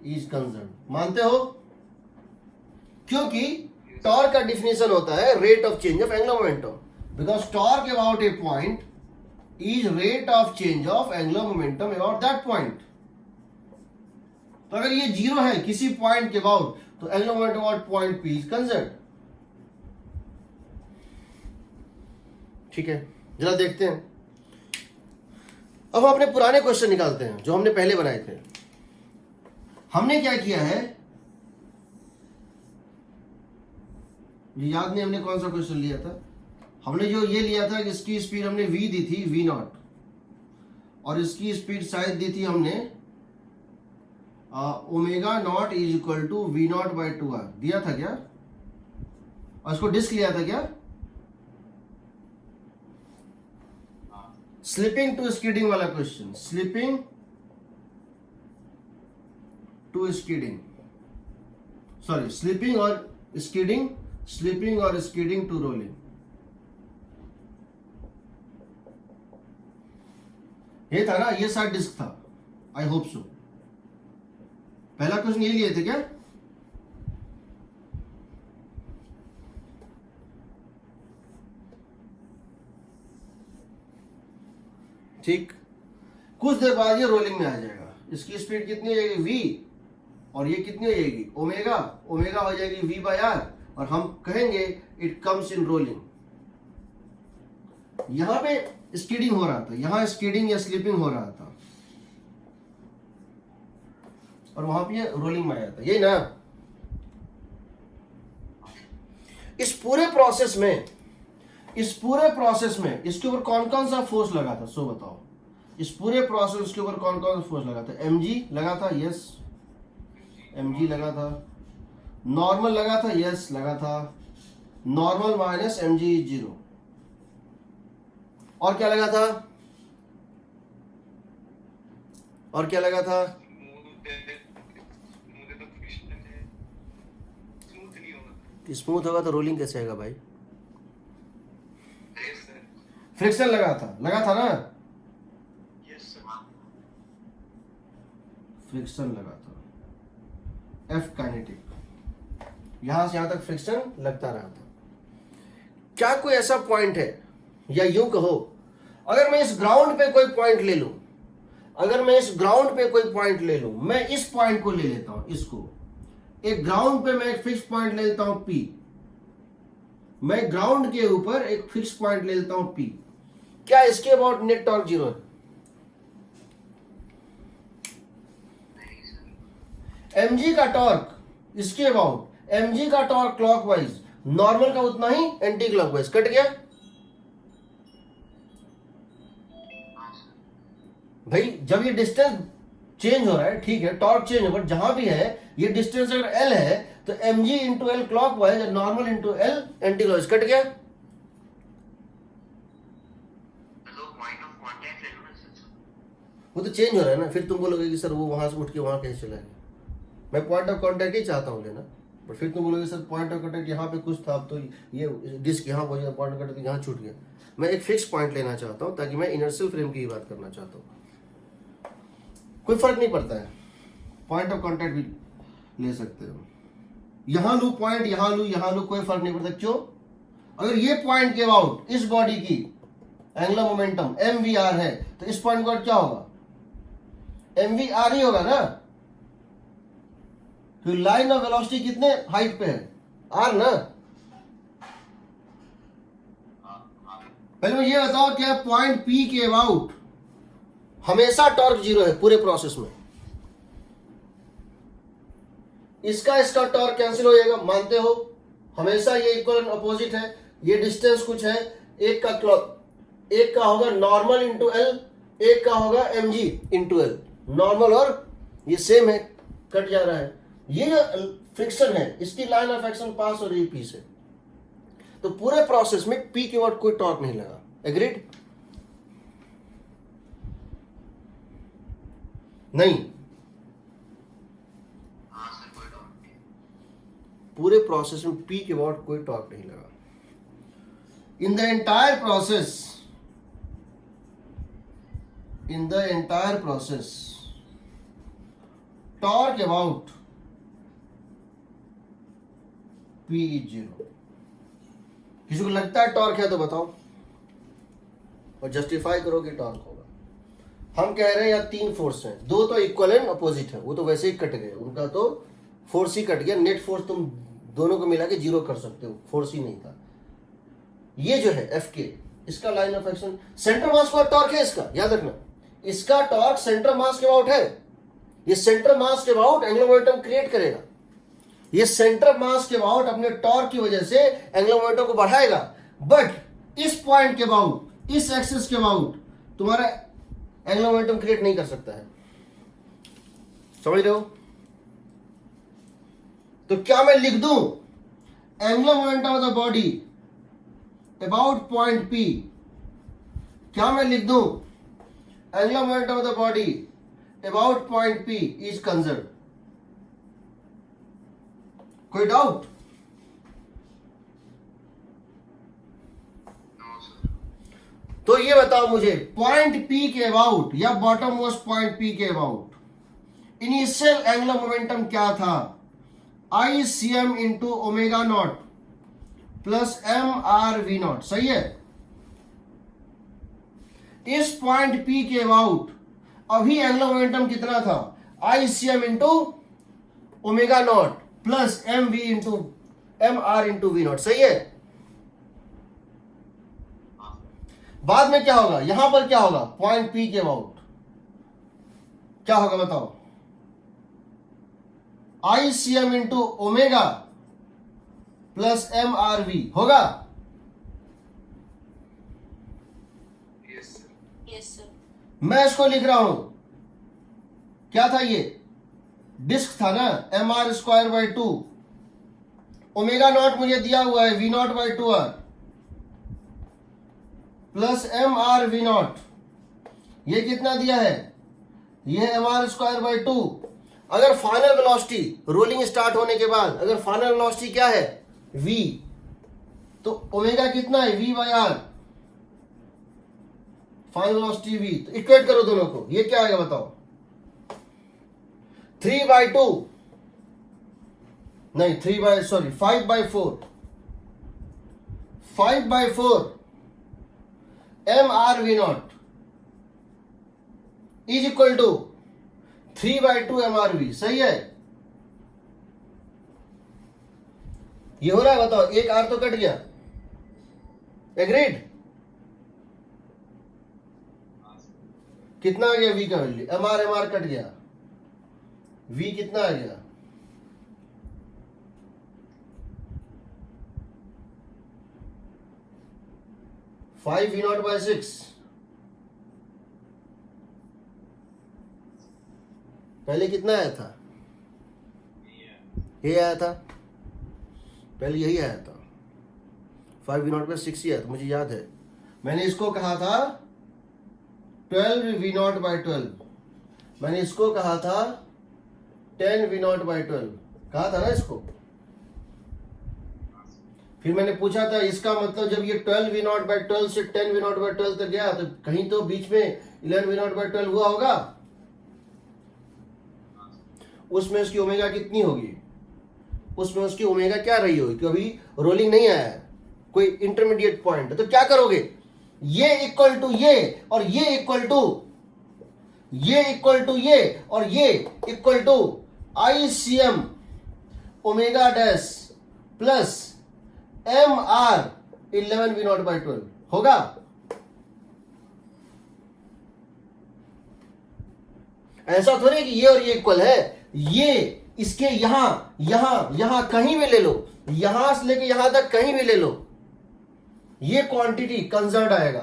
is conserved। मानते हो? क्योंकि टॉर्क का डिफिनेशन होता है rate of change of angular momentum, because torque about A point is rate of change of angular momentum about that point. तो अगर ये जीरो है किसी पॉइंट के अबाउट, तो angular momentum about point P is conserved. ठीक है, जरा देखते हैं। अब हम अपने पुराने क्वेश्चन निकालते हैं जो हमने पहले बनाए थे। हमने क्या किया है, ये याद नहीं हमने कौन सा क्वेश्चन लिया था। हमने जो ये लिया था कि इसकी स्पीड हमने v दी थी v नॉट, और इसकी स्पीड शायद दी थी हमने omega not is equal to V not by 2r दिया था क्या? और इसको डिस्क लिया था क्या? स्लिपिंग टू स्कीडिंग वाला question, slipping to skidding, sorry slipping और स्कीडिंग, स्लिपिंग और स्कीडिंग टू रोलिंग, ये था ना, ये शायद डिस्क था, आई होप सो। पहला क्वेश्चन ये लिए थे क्या? ठीक, कुछ देर बाद ये रोलिंग में आ जाएगा। इसकी स्पीड कितनी हो जाएगी? v, और ये कितनी हो जाएगी? ओमेगा, ओमेगा हो जाएगी v बाई आर, और हम कहेंगे इट कम्स इन रोलिंग। यहां पे स्कीडिंग हो रहा था, यहां स्कीडिंग या स्लिपिंग हो रहा था, और वहां पे ये रोलिंग में आया था, यही ना। इस पूरे प्रोसेस में इसके ऊपर कौन कौन सा फोर्स लगा था, सो बताओ। इस पूरे प्रोसेस के ऊपर कौन कौन सा फोर्स लगा था? mg लगा था, यस mg लगा था। नॉर्मल लगा था, यस लगा था। Normal minus mg is zero. और क्या लगा था? स्मूथ होगा तो रोलिंग कैसे आएगा भाई? Yes, sir. फ्रिक्शन लगा था ना? Yes, sir. फ्रिक्शन लगा था, एफ काइनेटिक, यहां से यहां तक फ्रिक्शन लगता रहा था। क्या कोई ऐसा पॉइंट है, या यूं कहो, अगर मैं इस ग्राउंड पे कोई पॉइंट ले लूं, मैं इस पॉइंट को ले लेता हूं, इसको एक ग्राउंड पे मैं एक फिक्स पॉइंट ले लेता हूं पी, मैं ग्राउंड के ऊपर एक फिक्स पॉइंट ले लेता हूं पी, क्या इसके अबाउट नेट टॉर्क 0 है? नहीं, sir. mg का टॉर्क इसके अबाउट, mg का टॉर्क क्लॉकवाइज, नॉर्मल का उतना ही एंटी क्लॉकवाइज, कट गया हाँ, sir. भाई। जब ये डिस्टेंस चेंज हो रहा है, ठीक है, टॉर्क चेंज हो, बट जहां भी है ये डिस्टेंस अगर l है तो mg इंटू एल क्लॉकवाइज और normal into L anti clockwise, cut गया। तो point of contact ले लो ना, sir. वो तो चेंज हो रहा है ना, फिर तुम बोलोगे कि सर वो वहां से उठ के वहां कैसे चला गया। मैं पॉइंट ऑफ कांटेक्ट ही चाहता हूँ लेना, बट फिर तुम बोलोगे सर पॉइंट ऑफ कांटेक्ट यहाँ पे कुछ था, अब तो ये डिस्क यहाँ पहुंच गया, पॉइंट ऑफ कांटेक्ट यहाँ छूट गया। मैं एक फिक्स पॉइंट लेना चाहता हूँ, ताकि मैं इनर्शियल फ्रेम की ही बात करना चाहता हूँ। कोई फर्क नहीं पड़ता है, पॉइंट ऑफ कांटेक्ट भी ले सकते हो, यहां लू पॉइंट, यहां लू, कोई फर्क नहीं पड़ता। क्यों? अगर ये पॉइंट के अबाउट इस बॉडी की एंगुलर मोमेंटम mvr है, तो इस पॉइंट का क्या होगा? mvr ही होगा ना, तो लाइन ऑफ वेलोसिटी कितने हाइट पे है? r ना। पहले मुझे ये बताओ, क्या पॉइंट p के अबाउट हमेशा टॉर्क 0 है पूरे प्रोसेस में? इसका टॉर्क कैंसिल हो जाएगा, मानते हो? हमेशा ये इक्वल एंड अपोजिट है, ये डिस्टेंस कुछ है, एक का होगा नॉर्मल इंटू एल, एक का होगा mg इंटू एल, नॉर्मल और ये सेम है, कट जा रहा है। ये जो फ्रिक्शन है, इसकी लाइन ऑफ एक्शन पास हो रही है पी से, तो पूरे प्रोसेस में पी के बाद कोई टॉर्क नहीं लगा। एग्रीड? नहीं, हाँ, sir, कोई doubt नहीं. पूरे प्रोसेस में पी के बाद कोई टॉर्क नहीं लगा। In the entire process torque about P is 0। किसी को लगता है टॉर्क है तो बताओ, और जस्टिफाई करो कि टॉर्क होगा। हम कह रहे हैं यहाँ 3 फोर्स हैं, 2 तो इक्वल एंड अपोजिट है, वो तो वैसे ही कट गए, उनका तो फोर्स ही कट गया, नेट फोर्स तुम दोनों को मिला के 0 कर सकते हो, फोर्स ही नहीं था। ये जो है एफ के, इसका line of action centre mass का टॉर्क है, इसका याद रखना, इसका टॉर्क सेंटर मास के अबाउट है। ये सेंटर मास के अबाउट एंगुलर मोमेंटम क्रिएट करेगा, ये सेंटर मास के अबाउट अपने टॉर्क की वजह से एंगुलर मोमेंटम को बढ़ाएगा, बट इस पॉइंट के अबाउट, इस एक्सिस के अबाउट तुम्हारा एंगुलर मोमेंटम क्रिएट नहीं कर सकता है। समझ रहे हो? तो क्या मैं लिख दूं angular momentum of the body about point P? क्या मैं लिख दूं angular momentum of the body about point P is conserve? कोई डाउट? No, sir. तो ये बताओ मुझे, पॉइंट पी के अबाउट या बॉटम मोस्ट पॉइंट पी के अबाउट इनिशियल एंगुलर मोमेंटम क्या था? ICM into omega not plus MRV0, सही है? इस पॉइंट पी के अबाउट अभी एंगुलर मोमेंटम कितना था? ICM into omega not plus MR into V0, सही है? बाद में क्या होगा? यहां पर क्या होगा? पॉइंट पी के अबाउट क्या होगा बताओ? ICM into omega plus MRV होगा? Yes, sir. Yes, sir. मैं इसको लिख रहा हूं, क्या था ये? डिस्क था ना, mr²/2, ओमेगा नॉट मुझे दिया हुआ है V0/2r प्लस MRV0, ये कितना दिया है? ये mr²/2। अगर फाइनल वेलोसिटी रोलिंग स्टार्ट होने के बाद, अगर फाइनल वेलोसिटी क्या है? v, तो ओमेगा कितना है v by R, final velocity v। तो इक्वेट करो दोनों को, ये क्या आएगा बताओ, 3/2 नहीं 5/4 mr v not is equal to 3/2 mr v। सही है, ये हो रहा है बताओ, एक आर तो कट गया, एग्रीड। कितना आ गया v का वैल्यू, mr कट गया, v कितना आ गया, फाइव v नॉट बाय 6। पहले कितना आया था, ये आया था, पहले यही आया था, 5 v नॉट बाय 6 ही आया था, मुझे याद है। मैंने इसको कहा था 12 v नॉट बाय 12, मैंने इसको कहा था 10 v नॉट बाय 12, कहा था ना इसको। फिर मैंने पूछा था इसका मतलब जब ये 12 v नॉट बाय 12 से 10 v नॉट बाय 12 तक गया तो कहीं तो बीच में 11 v नॉट बाय 12 हुआ होगा, उसमें उसकी ओमेगा कितनी होगी, उसमें उसकी ओमेगा क्या रही होगी, क्योंकि रोलिंग नहीं आया है, कोई इंटरमीडिएट पॉइंट है। तो क्या करोगे, ये इक्वल टू ये और ये इक्वल टू ये इक्वल टू ये और ये equal to ICM omega dash plus MR 11 v not by 12 होगा। ऐसा थोड़ी कि ये और ये इक्वल है, ये इसके यहां यहां यहां कहीं भी ले लो, यहां से लेके यहां तक कहीं भी ले लो, ये क्वांटिटी कंजर्व आएगा,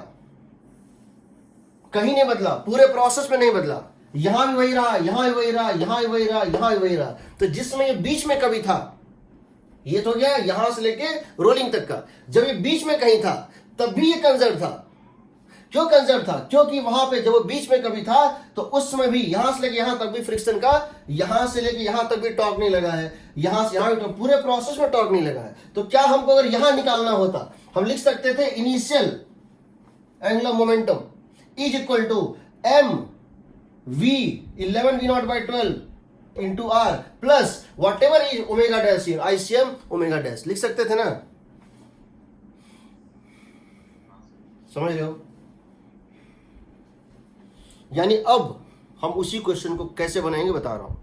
कहीं नहीं बदला, पूरे प्रोसेस में नहीं बदला, यहां भी वही रहा, यहां भी वही रहा, यहां भी वही रहा, यहां भी वही रहा। तो जिसमें ये बीच में कभी था, ये तो गया यहां से लेके रोलिंग तक का, जब ये बीच में कहीं था तब भी ये कंजर्व था। क्यों कंजर्व था, क्योंकि वहां पे जब वो बीच में कभी था तो उस समय भी यहां से लेके यहां तक भी फ्रिक्शन का, यहां से लेके यहां तक भी टॉर्क नहीं लगा है, यहां से यहां भी पूरे प्रोसेस में टॉर्क नहीं लगा है। तो क्या हमको अगर यहां निकालना होता, हम लिख सकते थे initial angular momentum is equal to m v 11 v not by 12 into r plus whatever is omega dash here ICM omega dash, लिख सकते थे ना, समझ रहे हो। यानी अब हम उसी क्वेश्चन को कैसे बनाएंगे बता रहा हूं,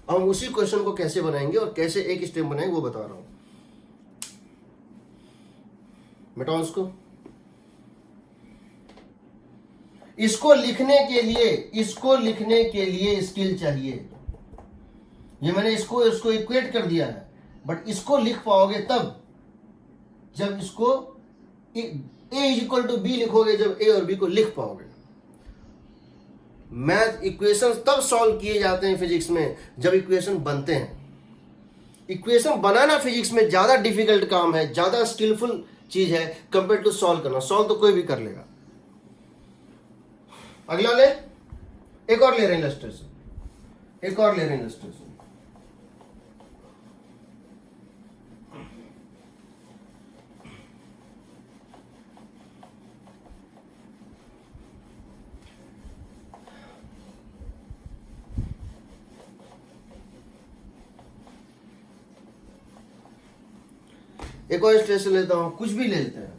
हम उसी क्वेश्चन को कैसे बनाएंगे और कैसे एक स्टेप बनाएंगे वो बता रहा हूं। मिटाओ इसको, इसको लिखने के लिए स्किल चाहिए। ये मैंने इसको इक्वेट कर दिया है, बट इसको लिख पाओगे तब जब इसको a is equal to B लिखोगे, जब a और b को लिख पाओगे। मैथ इक्वेशंस तब सॉल्व किए जाते हैं फिजिक्स में जब इक्वेशन बनते हैं। इक्वेशन बनाना फिजिक्स में ज्यादा डिफिकल्ट काम है, ज्यादा स्किलफुल चीज है कंपेयर टू सॉल्व करना। सॉल्व तो कोई भी कर लेगा। अगला ले, एक और ले रहे हैं इलस्ट्रेशन, एक और ले रहे हैं इलस्ट्रेशन। एक और इलस्ट्रेशन लेता हूं, कुछ भी ले लेते हैं।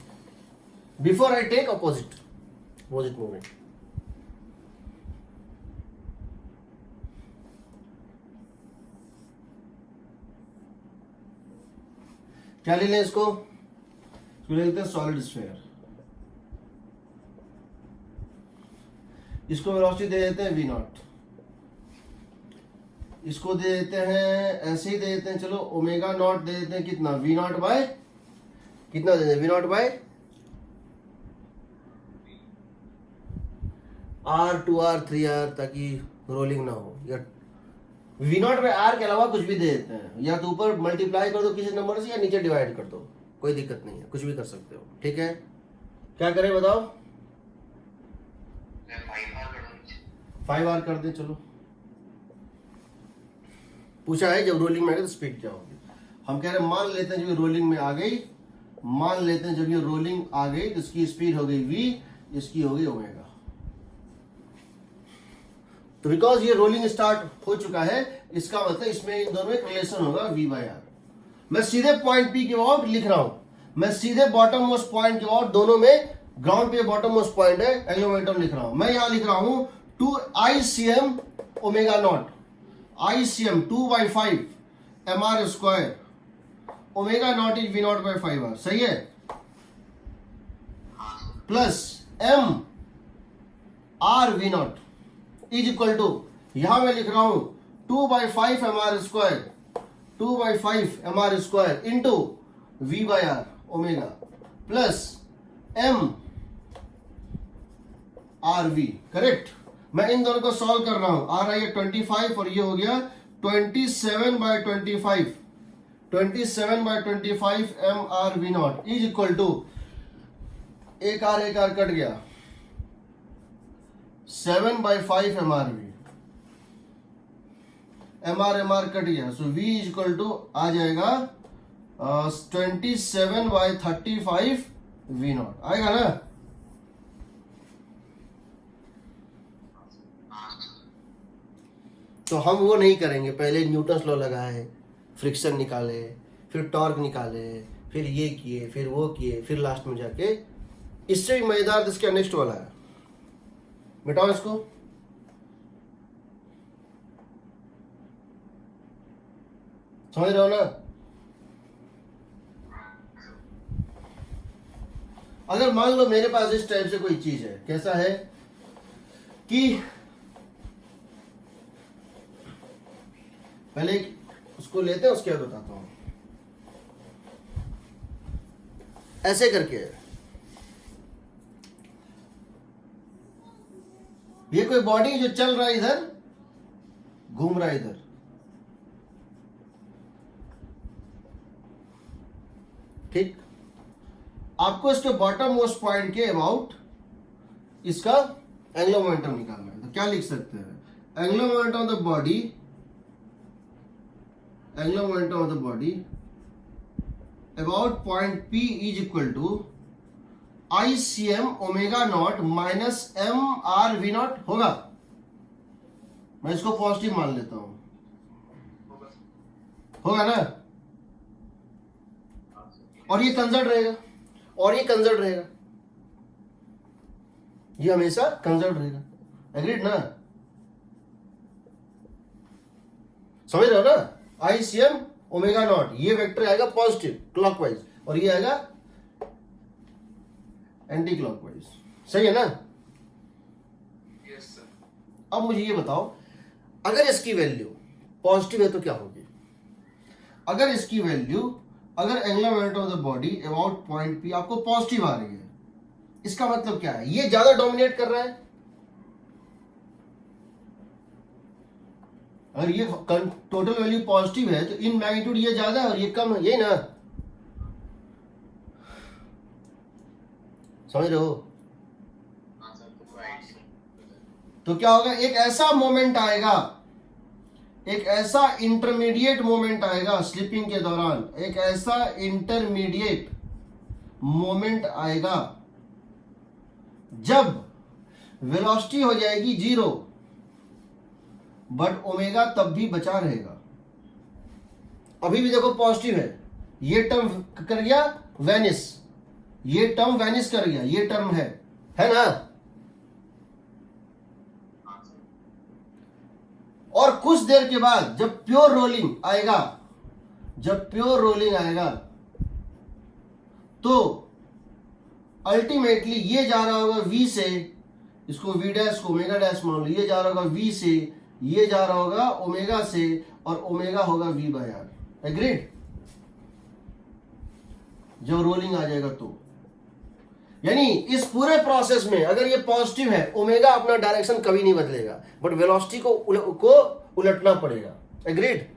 Before I take opposite movement, क्या ले लें इसको ले लेते हैं सॉलिड स्फीयर। इसको वेलोसिटी दे देते हैं v नॉट, इसको दे देते हैं ऐसे ही दे देते हैं, चलो ओमेगा नॉट दे देते हैं, कितना v नॉट बाय कितना दे दें, v not bye r 2r 3r, ताकि रोलिंग ना हो। या v नॉट बाय r के अलावा कुछ भी दे देते हैं, या तो ऊपर मल्टीप्लाई कर दो किसी नंबर से या नीचे डिवाइड कर दो, कोई दिक्कत नहीं है, कुछ भी कर सकते हो। ठीक है, क्या करें बताओ, 5r कर दे। चलो पूछा है जब रोलिंग में आएगा तो स्पीड क्या होगी। हम कह रहे हैं मान लेते हैं जब ये रोलिंग में आ गई, मान लेते हैं जब ये रोलिंग आ गई तो इसकी स्पीड हो गई v, इसकी हो गई ओमेगा। तो बिकॉज ये रोलिंग स्टार्ट हो चुका है, इसका मतलब इसमें इन दोनों में एक रिलेशन होगा v बाई आर। मैं सीधे पॉइंट P के अबाउट लिख रहा हूं, मैं सीधे बॉटम मोस्ट पॉइंट के अबाउट, दोनों में ग्राउंड पे बॉटम मोस्ट पॉइंट है, एंगुलर मोमेंटम लिख रहा हूं। मैं यहां लिख रहा हूं 2 ICM omega not, ICM 2/5 mr square omega not is v not by 5r, सही है, plus m r v not is equal to, यहां मैं लिख रहा हूं 2/5 mr square, 2/5 mr square into v by R omega plus m R V, correct. मैं इन दोनों को सॉल्व कर रहा हूं, आ रहा है 25 और ये हो गया 27/25, 27/25 M R V not is equal to, एक आर कट गया, 7/5 M R V, M R कट गया, so v is equal to आ जाएगा 27/35 वी नॉट, आएगा ना। तो हम वो नहीं करेंगे, पहले न्यूटन्स लॉ लगाए, फ्रिक्शन निकाले, फिर टॉर्क निकाले, फिर ये किए, फिर वो किए, फिर लास्ट में जाके इससे भी मजेदार इसका नेक्स्ट वाला है, मिटाओ इसको। समझ रहे हो ना। अगर मान लो मेरे पास इस टाइप से कोई चीज है, कैसा है कि पहले उसको लेते हैं, उसके बाद बताता हूं। ऐसे करके ये कोई बॉडी जो चल रहा है इधर, घूम रहा है इधर, ठीक। आपको इसके बॉटम मोस्ट पॉइंट के अबाउट इसका एंगुलर मोमेंटम निकालना है। तो क्या लिख सकते हैं, angular momentum of the body, angular momentum of the body about point P is equal to ICM omega not minus MR V not होगा। मैं इसको पॉजिटिव मान लेता हूं, होगा ना। और ये कंजर्व रहेगा, और ये कंजर्व रहेगा, ये हमेशा कंजर्व रहेगा, एग्रीड ना। समझ रहे हो ना। ICM ओमेगा नॉट, ये वेक्टर आएगा पॉजिटिव क्लॉकवाइज और ये आएगा एंटी क्लॉकवाइज, सही है ना। Yes sir. अब मुझे ये बताओ, अगर इसकी वैल्यू पॉजिटिव है तो क्या होगी। अगर इसकी वैल्यू, अगर angular momentum of the body about point P आपको पॉजिटिव आ रही है, इसका मतलब क्या है, ये ज्यादा डोमिनेट कर रहा है। अगर ये टोटल वैल्यू पॉजिटिव है तो इन मैग्नीट्यूड ये ज्यादा है और ये कम है, यही ना। समझ रहे हो। तो क्या होगा, एक ऐसा मोमेंट आएगा, एक ऐसा इंटरमीडिएट मोमेंट आएगा स्लिपिंग के दौरान, एक ऐसा इंटरमीडिएट मोमेंट आएगा जब वेलोसिटी हो जाएगी 0 बट ओमेगा तब भी बचा रहेगा। अभी भी देखो पॉजिटिव है, ये टर्म कर गया वेनिस, ये टर्म वेनिस कर गया, ये टर्म है ना। और कुछ देर के बाद जब प्योर रोलिंग आएगा, जब प्योर रोलिंग आएगा तो अल्टीमेटली ये जा रहा होगा V से, इसको V डैश को ओमेगा डैश मान लो, ये जा रहा होगा V से, ये जा रहा होगा ओमेगा से, और ओमेगा होगा V बाय आर, एग्रीड। जब रोलिंग आ जाएगा तो, यानी इस पूरे प्रोसेस में अगर ये पॉजिटिव है, ओमेगा अपना डायरेक्शन कभी नहीं बदलेगा, बट वेलोसिटी को उलटना पड़ेगा, एग्रीड।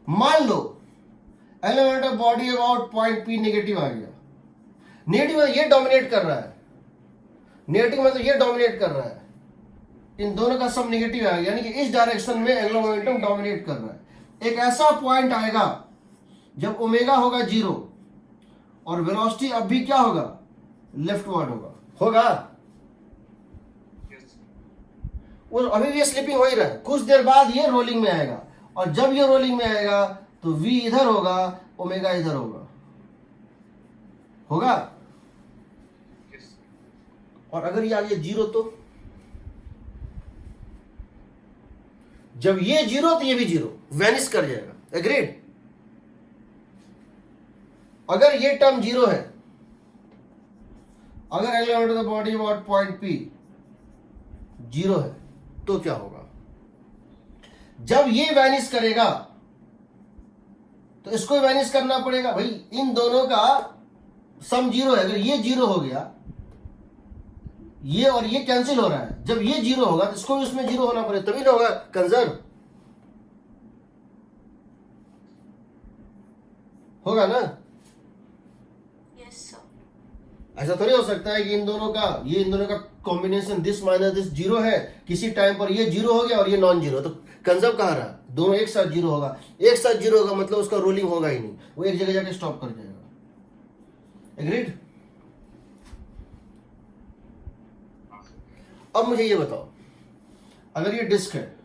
मान लो element of body about point P negative आ गया, नेगेटिव ये डोमिनेट कर रहा है, नेगेटिव मतलब ये डोमिनेट कर रहा है, इन दोनों का सम नेगेटिव आएगा, यानी कि इस डायरेक्शन में एंगुलर मोमेंटम डोमिनेट कर रहा है। एक ऐसा पॉइंट आएगा जब ओमेगा होगा 0 और वेलोसिटी अब भी क्या होगा, लेफ्टवर्ड होगा। Yes. वो अभी भी स्लिपिंग हो ही रहा है, कुछ देर बाद ये रोलिंग में आएगा, और जब ये रोलिंग में आएगा तो v इधर होगा, ओमेगा इधर होगा। Yes. और अगर ये आ गया 0 तो जब ये 0 तो ये भी 0 वैनिश कर जाएगा। एग्रीड? अगर ये टर्म 0 है, अगर angular momentum of the body about point P 0 है, तो क्या होगा, जब ये वैनिश करेगा तो इसको वैनिश करना पड़ेगा। भाई इन दोनों का सम 0 है, अगर ये 0 हो गया, ये और ये कैंसिल हो रहा है, जब ये 0 होगा तो इसको भी उसमें 0 होना पड़ेगा, तभी ना होगा कंजर्व, होगा ना। Yes, sir. ऐसा थोड़ी हो सकता है कि इन दोनों का कॉम्बिनेशन दिस माइनस दिस 0 है, किसी टाइम पर ये 0 हो गया और ये नॉन 0, तो कंजर्व कहाँ रहा, दोनों एक साथ 0 होगा। एक साथ 0 होगा मतलब उसका रोलिंग होगा ही नहीं, वो एक जगह जाके स्टॉप कर जाएगा। एग्रीड? अब मुझे ये बताओ, अगर ये डिस्क है,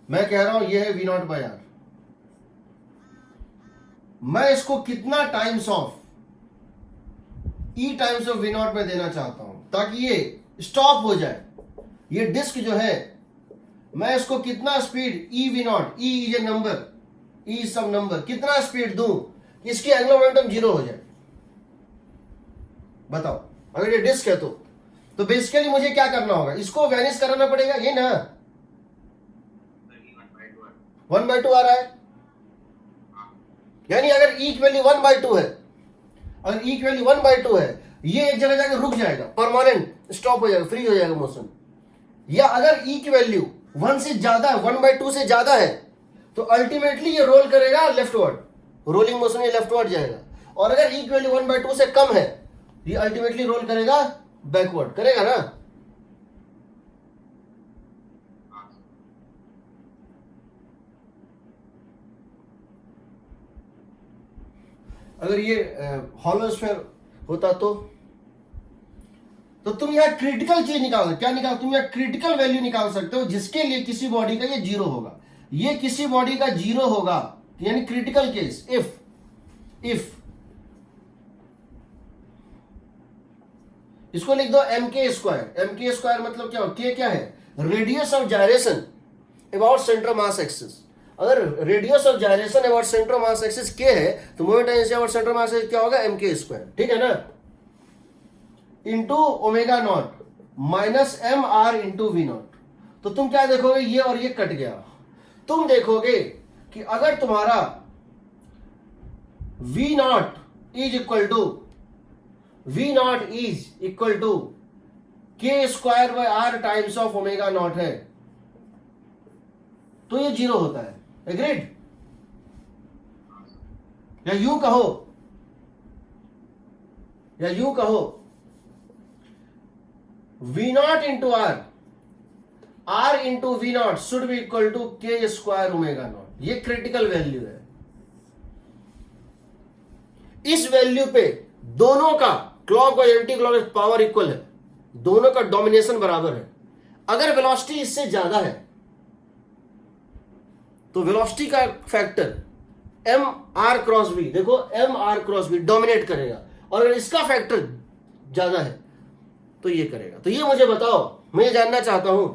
मैं कह रहा हूं ये है V0/R, मैं इसको कितना times of E times of V0 में देना चाहता हूं ताकि ये स्टॉप हो जाए। ये डिस्क जो है, मैं इसको कितना speed E V0, E is a number, E is some number, कितना स्पीड दूं कि इसकी एंगुलर मोमेंटम 0 हो जाए। बताओ, अगर ये डिस्क है तो बेसिकली मुझे क्या करना होगा, इसको वैनिश कराना पड़ेगा, ये ना 1/2 आ रहा है, यानी अगर E की वैल्यू 1/2 है, अगर E की वैल्यू 1/2 है, ये एक जगह जाकर रुक जाएगा, परमानेंट स्टॉप हो जाएगा, फ्री हो जाएगा मोशन। या अगर E की वैल्यू 1 से ज्यादा है, 1/2 से ज्यादा है, तो अल्टीमेटली ये रोल करेगा लेफ्टवर्ड, रोलिंग मोशन ये लेफ्टवर्ड जाएगा। और अगर E की वैल्यू 1/2 से कम है, ये अल्टीमेटली रोल करेगा बैकवर्ड, करेगा ना। अगर ये हॉलो स्फीयर होता तो तुम यहां क्रिटिकल चीज निकाल, क्या निकाल, तुम यहां क्रिटिकल वैल्यू निकाल सकते हो जिसके लिए किसी बॉडी का ये 0 होगा, ये किसी बॉडी का 0 होगा, यानी क्रिटिकल केस। इफ इसको लिख दो mk² मतलब क्या हो, k क्या है, radius of gyration about centre mass axis. अगर radius of gyration about centre mass axis k है, तो moment energy about centre mass axis क्या होगा, mk², ठीक है ना, into omega not minus mr into V0। तो तुम क्या देखोगे, ये और ये कट गया, तुम देखोगे कि अगर तुम्हारा V0 is equal to k² times of omega not है, तो ये 0 होता है। एग्रीड? या यूं कहो V0 into R into V0 should be equal to k² omega not. ये क्रिटिकल वैल्यू है। इस वैल्यू पे दोनों का क्लॉक और एंटी क्लॉक पावर इक्वल है, दोनों का डोमिनेशन बराबर है। अगर वेलोसिटी इससे ज्यादा है तो वेलोसिटी का फैक्टर mr×v, देखो mr×v डोमिनेट करेगा, और अगर इसका फैक्टर ज्यादा है तो ये करेगा। तो ये मुझे बताओ, मैं ये जानना चाहता हूं,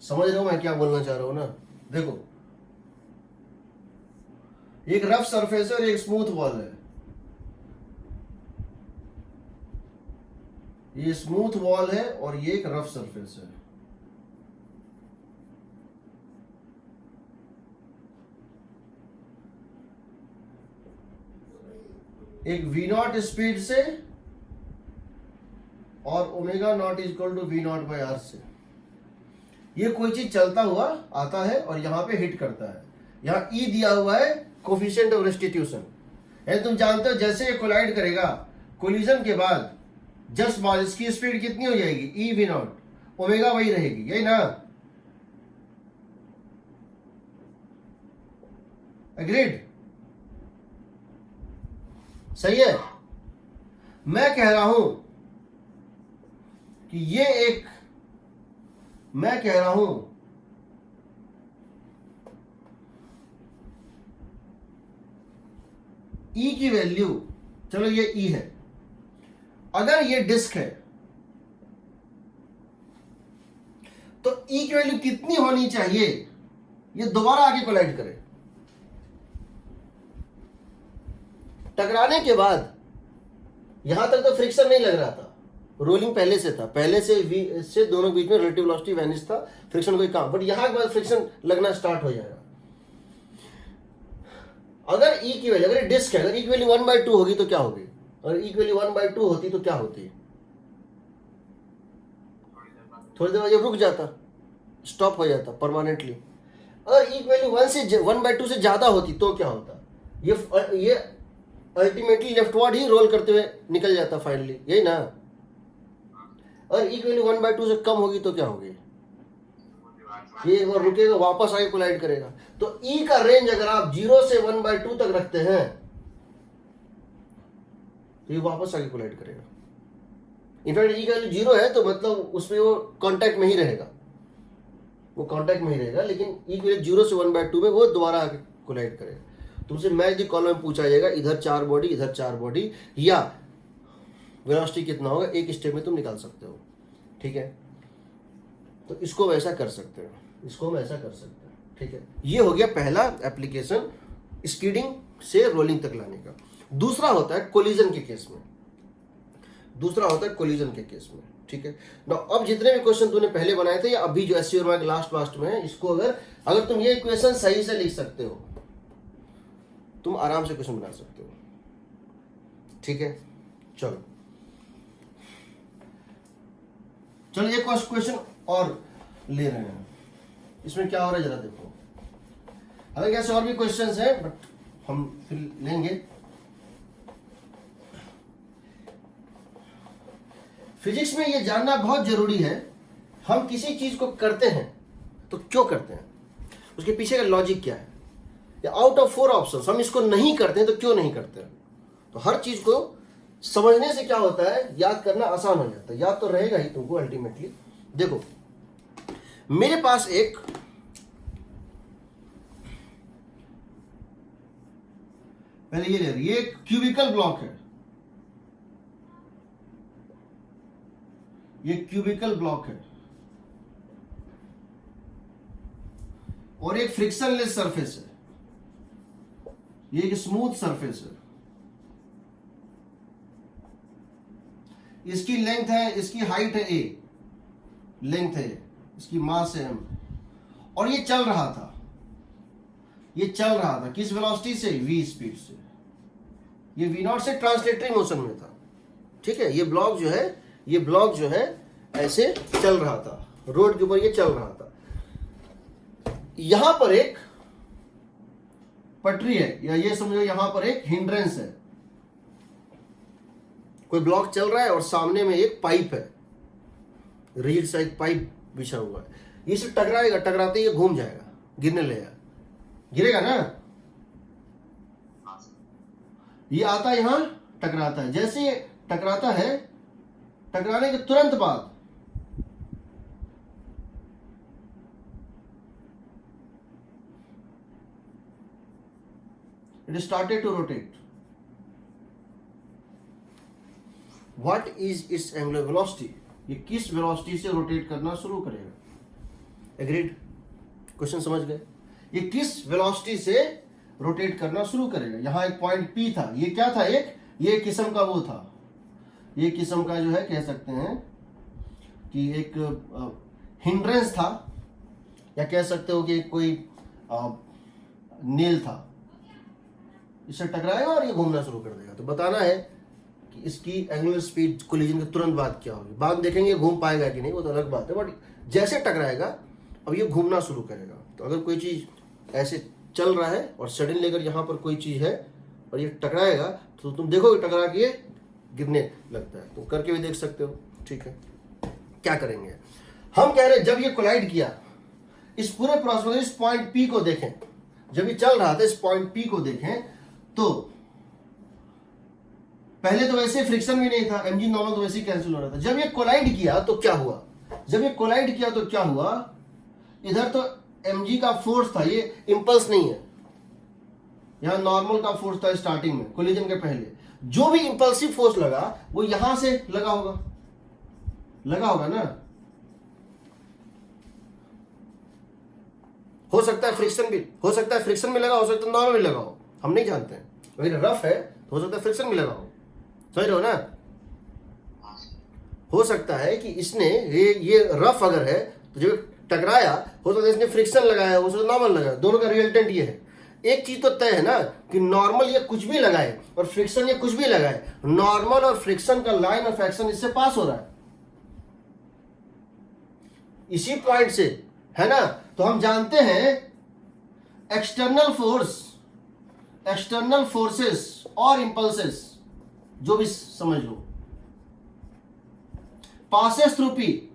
समझ रहे हो मैं क्या बोलना चाह रहा हूं ना। देखो, एक रफ सरफेस है और एक स्मूथ वॉल है। ये स्मूथ वॉल है और ये एक रफ सरफेस है। एक V0 स्पीड से और omega not is equal to V0/R से ये कोई चीज चलता हुआ आता है और यहां पे हिट करता है। यहाँ ई दिया हुआ है कोफिशिएंट ऑफ रेस्टिट्यूशन। यानी तुम जानते हो जैसे ये कोलाइड करेगा, कोलिजन के बाद जस्ट बाद इसकी स्पीड कितनी हो जाएगी, ई वी नॉट, ओमेगा वही रहेगी, यही ना, एग्रीड, सही है। मैं कह रहा हूं कि ये एक, मैं कह रहा हूं ई की वैल्यू, चलो ये ई है, अगर ये डिस्क है तो ई की वैल्यू कितनी होनी चाहिए, ये दोबारा आके कोलाइड करे, टकराने के बाद यहां तक तो फ्रिक्शन नहीं लग रहा था, रोलिंग पहले से था, पहले से v से दोनों के बीच में रिलेटिव वेलोसिटी वैनिश था, फ्रिक्शन कोई काम, बट यहां के बाद फ्रिक्शन लगना स्टार्ट हो जाएगा। अगर ई की वैल्यू, अगर डिस्क है, अगर ई की वैल्यू 1/2 होगी तो क्या होगी, अगर ई की वैल्यू 1/2 होती तो क्या होती, थोड़ी देर बाद ये रुक जाता, स्टॉप हो जाता परमानेंटली। अगर ई की वैल्यू 1/2 से ज्यादा होती तो क्या होता, ये अल्टीमेटली लेफ्टवर्ड ही रोल करते हुए निकल जाता फाइनली, यही ना। और ई की वैल्यू 1/2 से कम होगी तो क्या होगी, ये एक बार रुकेगा, वापस आके कोलाइड करेगा। तो ई का रेंज अगर आप 0 से 1/2 तक रखते हैं तो ये वापस आके कोलाइड करेगा। इनफैक्ट ई का वैल्यू 0 है तो मतलब उसमें वो कांटेक्ट में ही रहेगा, वो कांटेक्ट में ही रहेगा, लेकिन ई की वैल्यू 0 से 1/2 में वो दोबारा आके कोलाइड करेगा। तुमसे मैच द कॉलम में पूछा जाएगा, इधर 4 बॉडी, इधर 4 बॉडी, या वेलोसिटी कितना होगा, एक स्टेप में तुम निकाल सकते हो, ठीक है। तो इसको वैसा कर सकते हो, इसको हम ऐसा कर सकते हैं, ठीक है। ये हो गया पहला एप्लीकेशन स्कीडिंग से रोलिंग तक लाने का। दूसरा होता है कोलिजन के केस में, दूसरा होता है कोलिजन के केस में, ठीक है ना। अब जितने भी क्वेश्चन तूने पहले बनाए थे या अभी जो एससी और लास्ट में है, इसको अगर तुम ये इक्वेशन सही से लिख सकते हो, तुम आराम से क्वेश्चन बना सकते हो, ठीक है। चलो एक क्वेश्चन और ले रहे हैं, इसमें क्या हो रहा है जरा देखो। हालांकि ऐसे और भी क्वेश्चंस हैं बट हम फिर लेंगे। फिजिक्स में ये जानना बहुत जरूरी है, हम किसी चीज को करते हैं तो क्यों करते हैं, उसके पीछे का लॉजिक क्या है। या आउट ऑफ 4 ऑप्शंस हम इसको नहीं करते हैं तो क्यों नहीं करते हैं। तो हर चीज को समझने से क्या होता है, याद करना आसान हो जाता है, याद तो रहेगा ही तुमको अल्टीमेटली। देखो मेरे पास एक पहले ये ले रही, ये एक क्यूबिकल ब्लॉक है, ये क्यूबिकल ब्लॉक है और एक फ्रिक्शनलेस सरफेस है, ये एक स्मूथ सरफेस है। इसकी लेंथ है, इसकी हाइट है a, लेंथ है, इसकी मास है m, और ये चल रहा था, ये चल रहा था किस वेलोसिटी से, v स्पीड से। ये v0 से ट्रांसलेटरी मोशन में था, ठीक है। ये ब्लॉक जो है, ये ब्लॉक जो है ऐसे चल रहा था, रोड के ऊपर ये चल रहा था। यहां पर एक पटरी है, या ये समझो यहां पर एक हिंड्रेंस है, कोई ब्लॉक चल रहा है और सामने में एक पाइप है, रीड सा एक पाइप बिछा हुआ है, इसे टकराएगा, टकराते ही ये घूम जाएगा, गिरने लगेगा, गिरेगा ना। ये आता है यहां, टकराता है, जैसे ये टकराता है, टकराने के तुरंत बाद it started to rotate. What is its angular velocity? ये किस वेलोसिटी से रोटेट करना शुरू करेगा। एग्रीड, क्वेश्चन समझ गए। ये किस वेलोसिटी से रोटेट करना शुरू करेगा। यहां एक पॉइंट P था, ये क्या था, एक ये किस्म का वो था, ये किस्म का जो है कह सकते हैं कि एक हिंड्रेंस था, या कह सकते हो कि कोई नेल था, इससे टकराएगा और ये घूमना शुरू कर देगा। तो बताना है कि इसकी एंगुलर स्पीड कोलिजन के तुरंत बाद क्या होगी। बाद देखेंगे घूम पाएगा कि नहीं, वो तो अलग बात है, बट जैसे टकराएगा अब ये घूमना शुरू करेगा। तो अगर कोई चीज ऐसे चल रहा है और सडनली अगर यहाँ पर कोई चीज है और ये टकराएगा तो तुम देखोगे टकरा के ये गिरने लगता है। तुम करके भी देख सकते हो। ठीक है, क्या करेंगे हम कह रहे हैं जब ये कोलाइड किया, इस पूरे प्रोसेस में इस पॉइंट पी को देखें, जब ये चल रहा था इस पॉइंट पी को देखें तो पहले तो वैसे फ्रिक्शन भी नहीं था, mg नॉर्मल तो वैसे ही कैंसिल हो रहा था। जब ये कोलाइड किया तो क्या हुआ, जब ये कोलाइड किया तो क्या हुआ, इधर तो mg का फोर्स था, ये इंपल्स नहीं है, यहां नॉर्मल का फोर्स था स्टार्टिंग में कोलिजन के पहले। जो भी इंपल्सिव फोर्स लगा वो यहां से लगा होगा ना। हो सकता है फ्रिक्शन भी, हो सकता है फ्रिक्शन में लगा, हो सकता है नॉर्मल में लगा हो, हम नहीं जानते हैं। अगर रफ है तो हो सकता है फ्रिक्शन में लगा हो, समझ रहे हो ना। हो सकता है कि इसने ये रफ अगर है तो जब टकराया हो सकता है इसने फ्रिक्शन लगाया, हो सकता है नॉर्मल लगाया, दोनों का रिजल्टेंट ये है। एक चीज तो तय है ना कि नॉर्मल ये कुछ भी लगाए और फ्रिक्शन ये कुछ भी लगाए, नॉर्मल और फ्रिक्शन का लाइन ऑफ एक्शन इससे पास हो रहा है इसी पॉइंट से, है ना। तो हम जानते हैं एक्सटर्नल फोर्सेस और इंपल्सेस जो भी समझ लो पासेस थ्रू पी।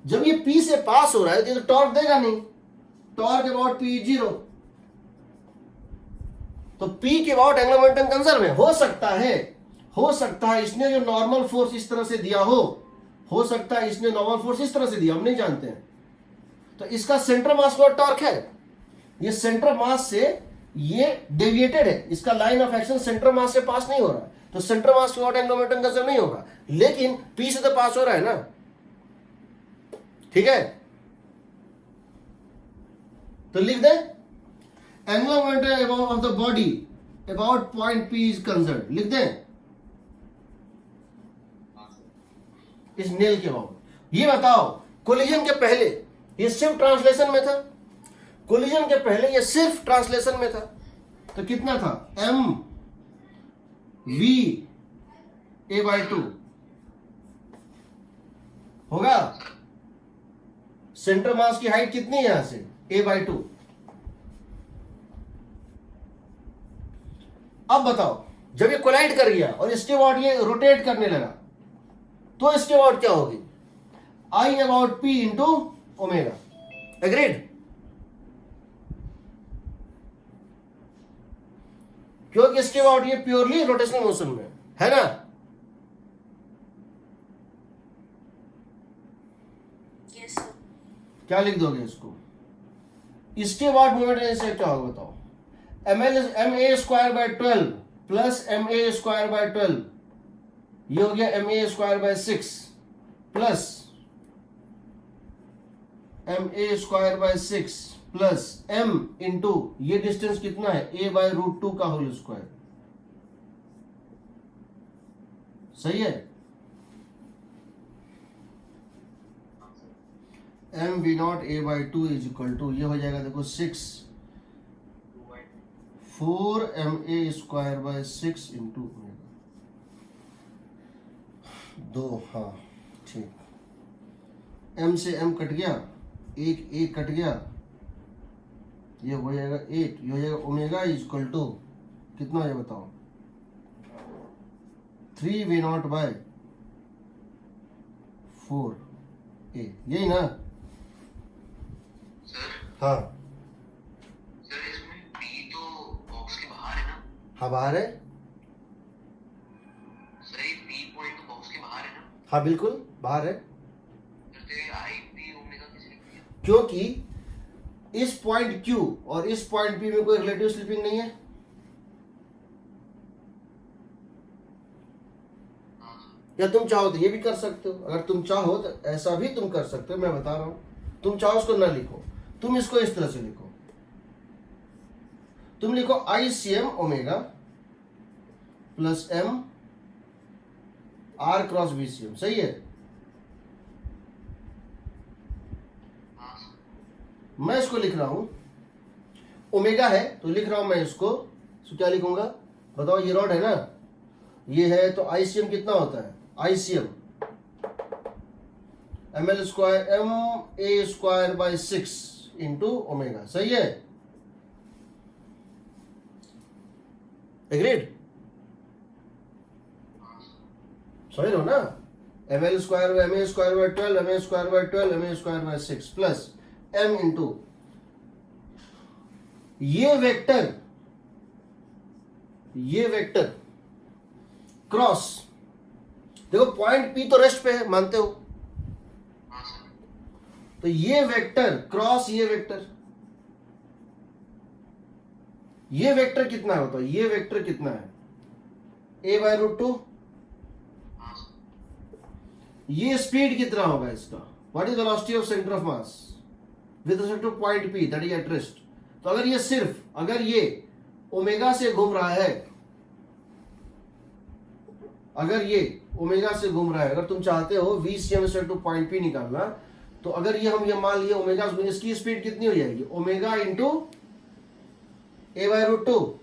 जब ये पी से पास हो रहा है तो टॉर्क देगा नहीं, टॉर्क अबाउट पी 0, तो पी के अबाउट एंगुलर मोमेंटम कंजर्व है। हो सकता है इसने जो नॉर्मल फोर्स इस तरह से दिया हो सकता है इसने नॉर्मल फोर्स इस तरह से दिया, हम नहीं जानते हैं। तो इसका सेंटर मास का टॉर्क है, ये सेंटर मास से ये डेविएटेड है, इसका line of action centre mass से पास नहीं हो रहा है, तो सेंटर मास के अबाउट एंगुलर मोमेंटम कंजर्व नहीं होगा, लेकिन पी से तो पास हो रहा है ना। ठीक है, तो लिख दे angular momentum of the body about point P is conserve, लिख दे इस नेल के अबाउट। ये बताओ कोलिजन के पहले ये सिर्फ ट्रांसलेशन में था, कोलिजन के पहले ये सिर्फ ट्रांसलेशन में था, तो कितना था m v a/2 होगा। सेंटर मास की हाइट कितनी है यहां से a/2। अब बताओ जब ये कोलाइड कर गया और इसके बाद ये रोटेट करने लगा तो इसके बाद क्या होगी, I about P into omega. Agreed, क्योंकि इसके बाद ये प्योरली रोटेशनल मोशन में है ना। Yes, sir. क्या लिख दोगे इसको, इसके बाद मोमेंट से क्या होगा बताओ, ma²/12 प्लस ma²/12, ये हो गया ma²/6 plus ma²/6 plus m into ये डिस्टेंस कितना है a/√2 का होल स्क्वायर। सही है, mv0 a/2 is equal to ये हो जाएगा देखो 4ma²/6 इंटू 2। हाँ ठीक, m से m कट गया, एक कट गया, ये हो जाएगा 8, ये हो जाएगा ओमेगा इज इक्वल टू कितना है बताओ 3v0/4a, यही ना। सर हाँ सर इसमें P तो बॉक्स के बाहर है ना। हाँ बाहर है, सर ये P पॉइंट तो बॉक्स के बाहर है ना। हाँ बिल्कुल बाहर है, सर तो ये I P ओमेगा किस लिख दिया। क्योंकि इस पॉइंट Q और इस पॉइंट P में कोई रिलेटिव स्लिपिंग नहीं है। हाँ सर, या तुम चाहो तो ये भी कर सकते हो, अगर तुम चाहो तो ऐसा भी तुम कर सकते हो, मैं बता रहा हूं। तुम चाहो उसको ना लिखो, तुम इसको इस तरह से लिखो, तुम लिखो ICM omega plus m r cross VCM, सही है। हाँ सर, मैं इसको लिख रहा हूं, ओमेगा है तो लिख रहा हूं मैं इसको, तो क्या लिखूंगा बताओ, ये रॉड है ना, ये है तो ICM कितना होता है, ICM ml square ma²/6 into omega, सही है? एग्रीड? समझ रहे हो ना? ml² ma²/12 ma²/12 ma²/6 plus m into ये वेक्टर क्रॉस, देखो पॉइंट P तो रेस्ट पे है, मानते हो? तो ये वेक्टर क्रॉस ये वेक्टर कितना होता है? ये वेक्टर कितना है? a/√2। ये स्पीड कितना होगा इसका? What is velocity of centre of mass with respect to point P that is at rest. तो अगर ये ओमेगा से घूम रहा है, अगर तुम चाहते हो VCM टू पॉइंट P निकालना, तो अगर ये मान लिए ओमेगा, इसकी स्पीड कितनी हो जाएगी? Omega into a/√2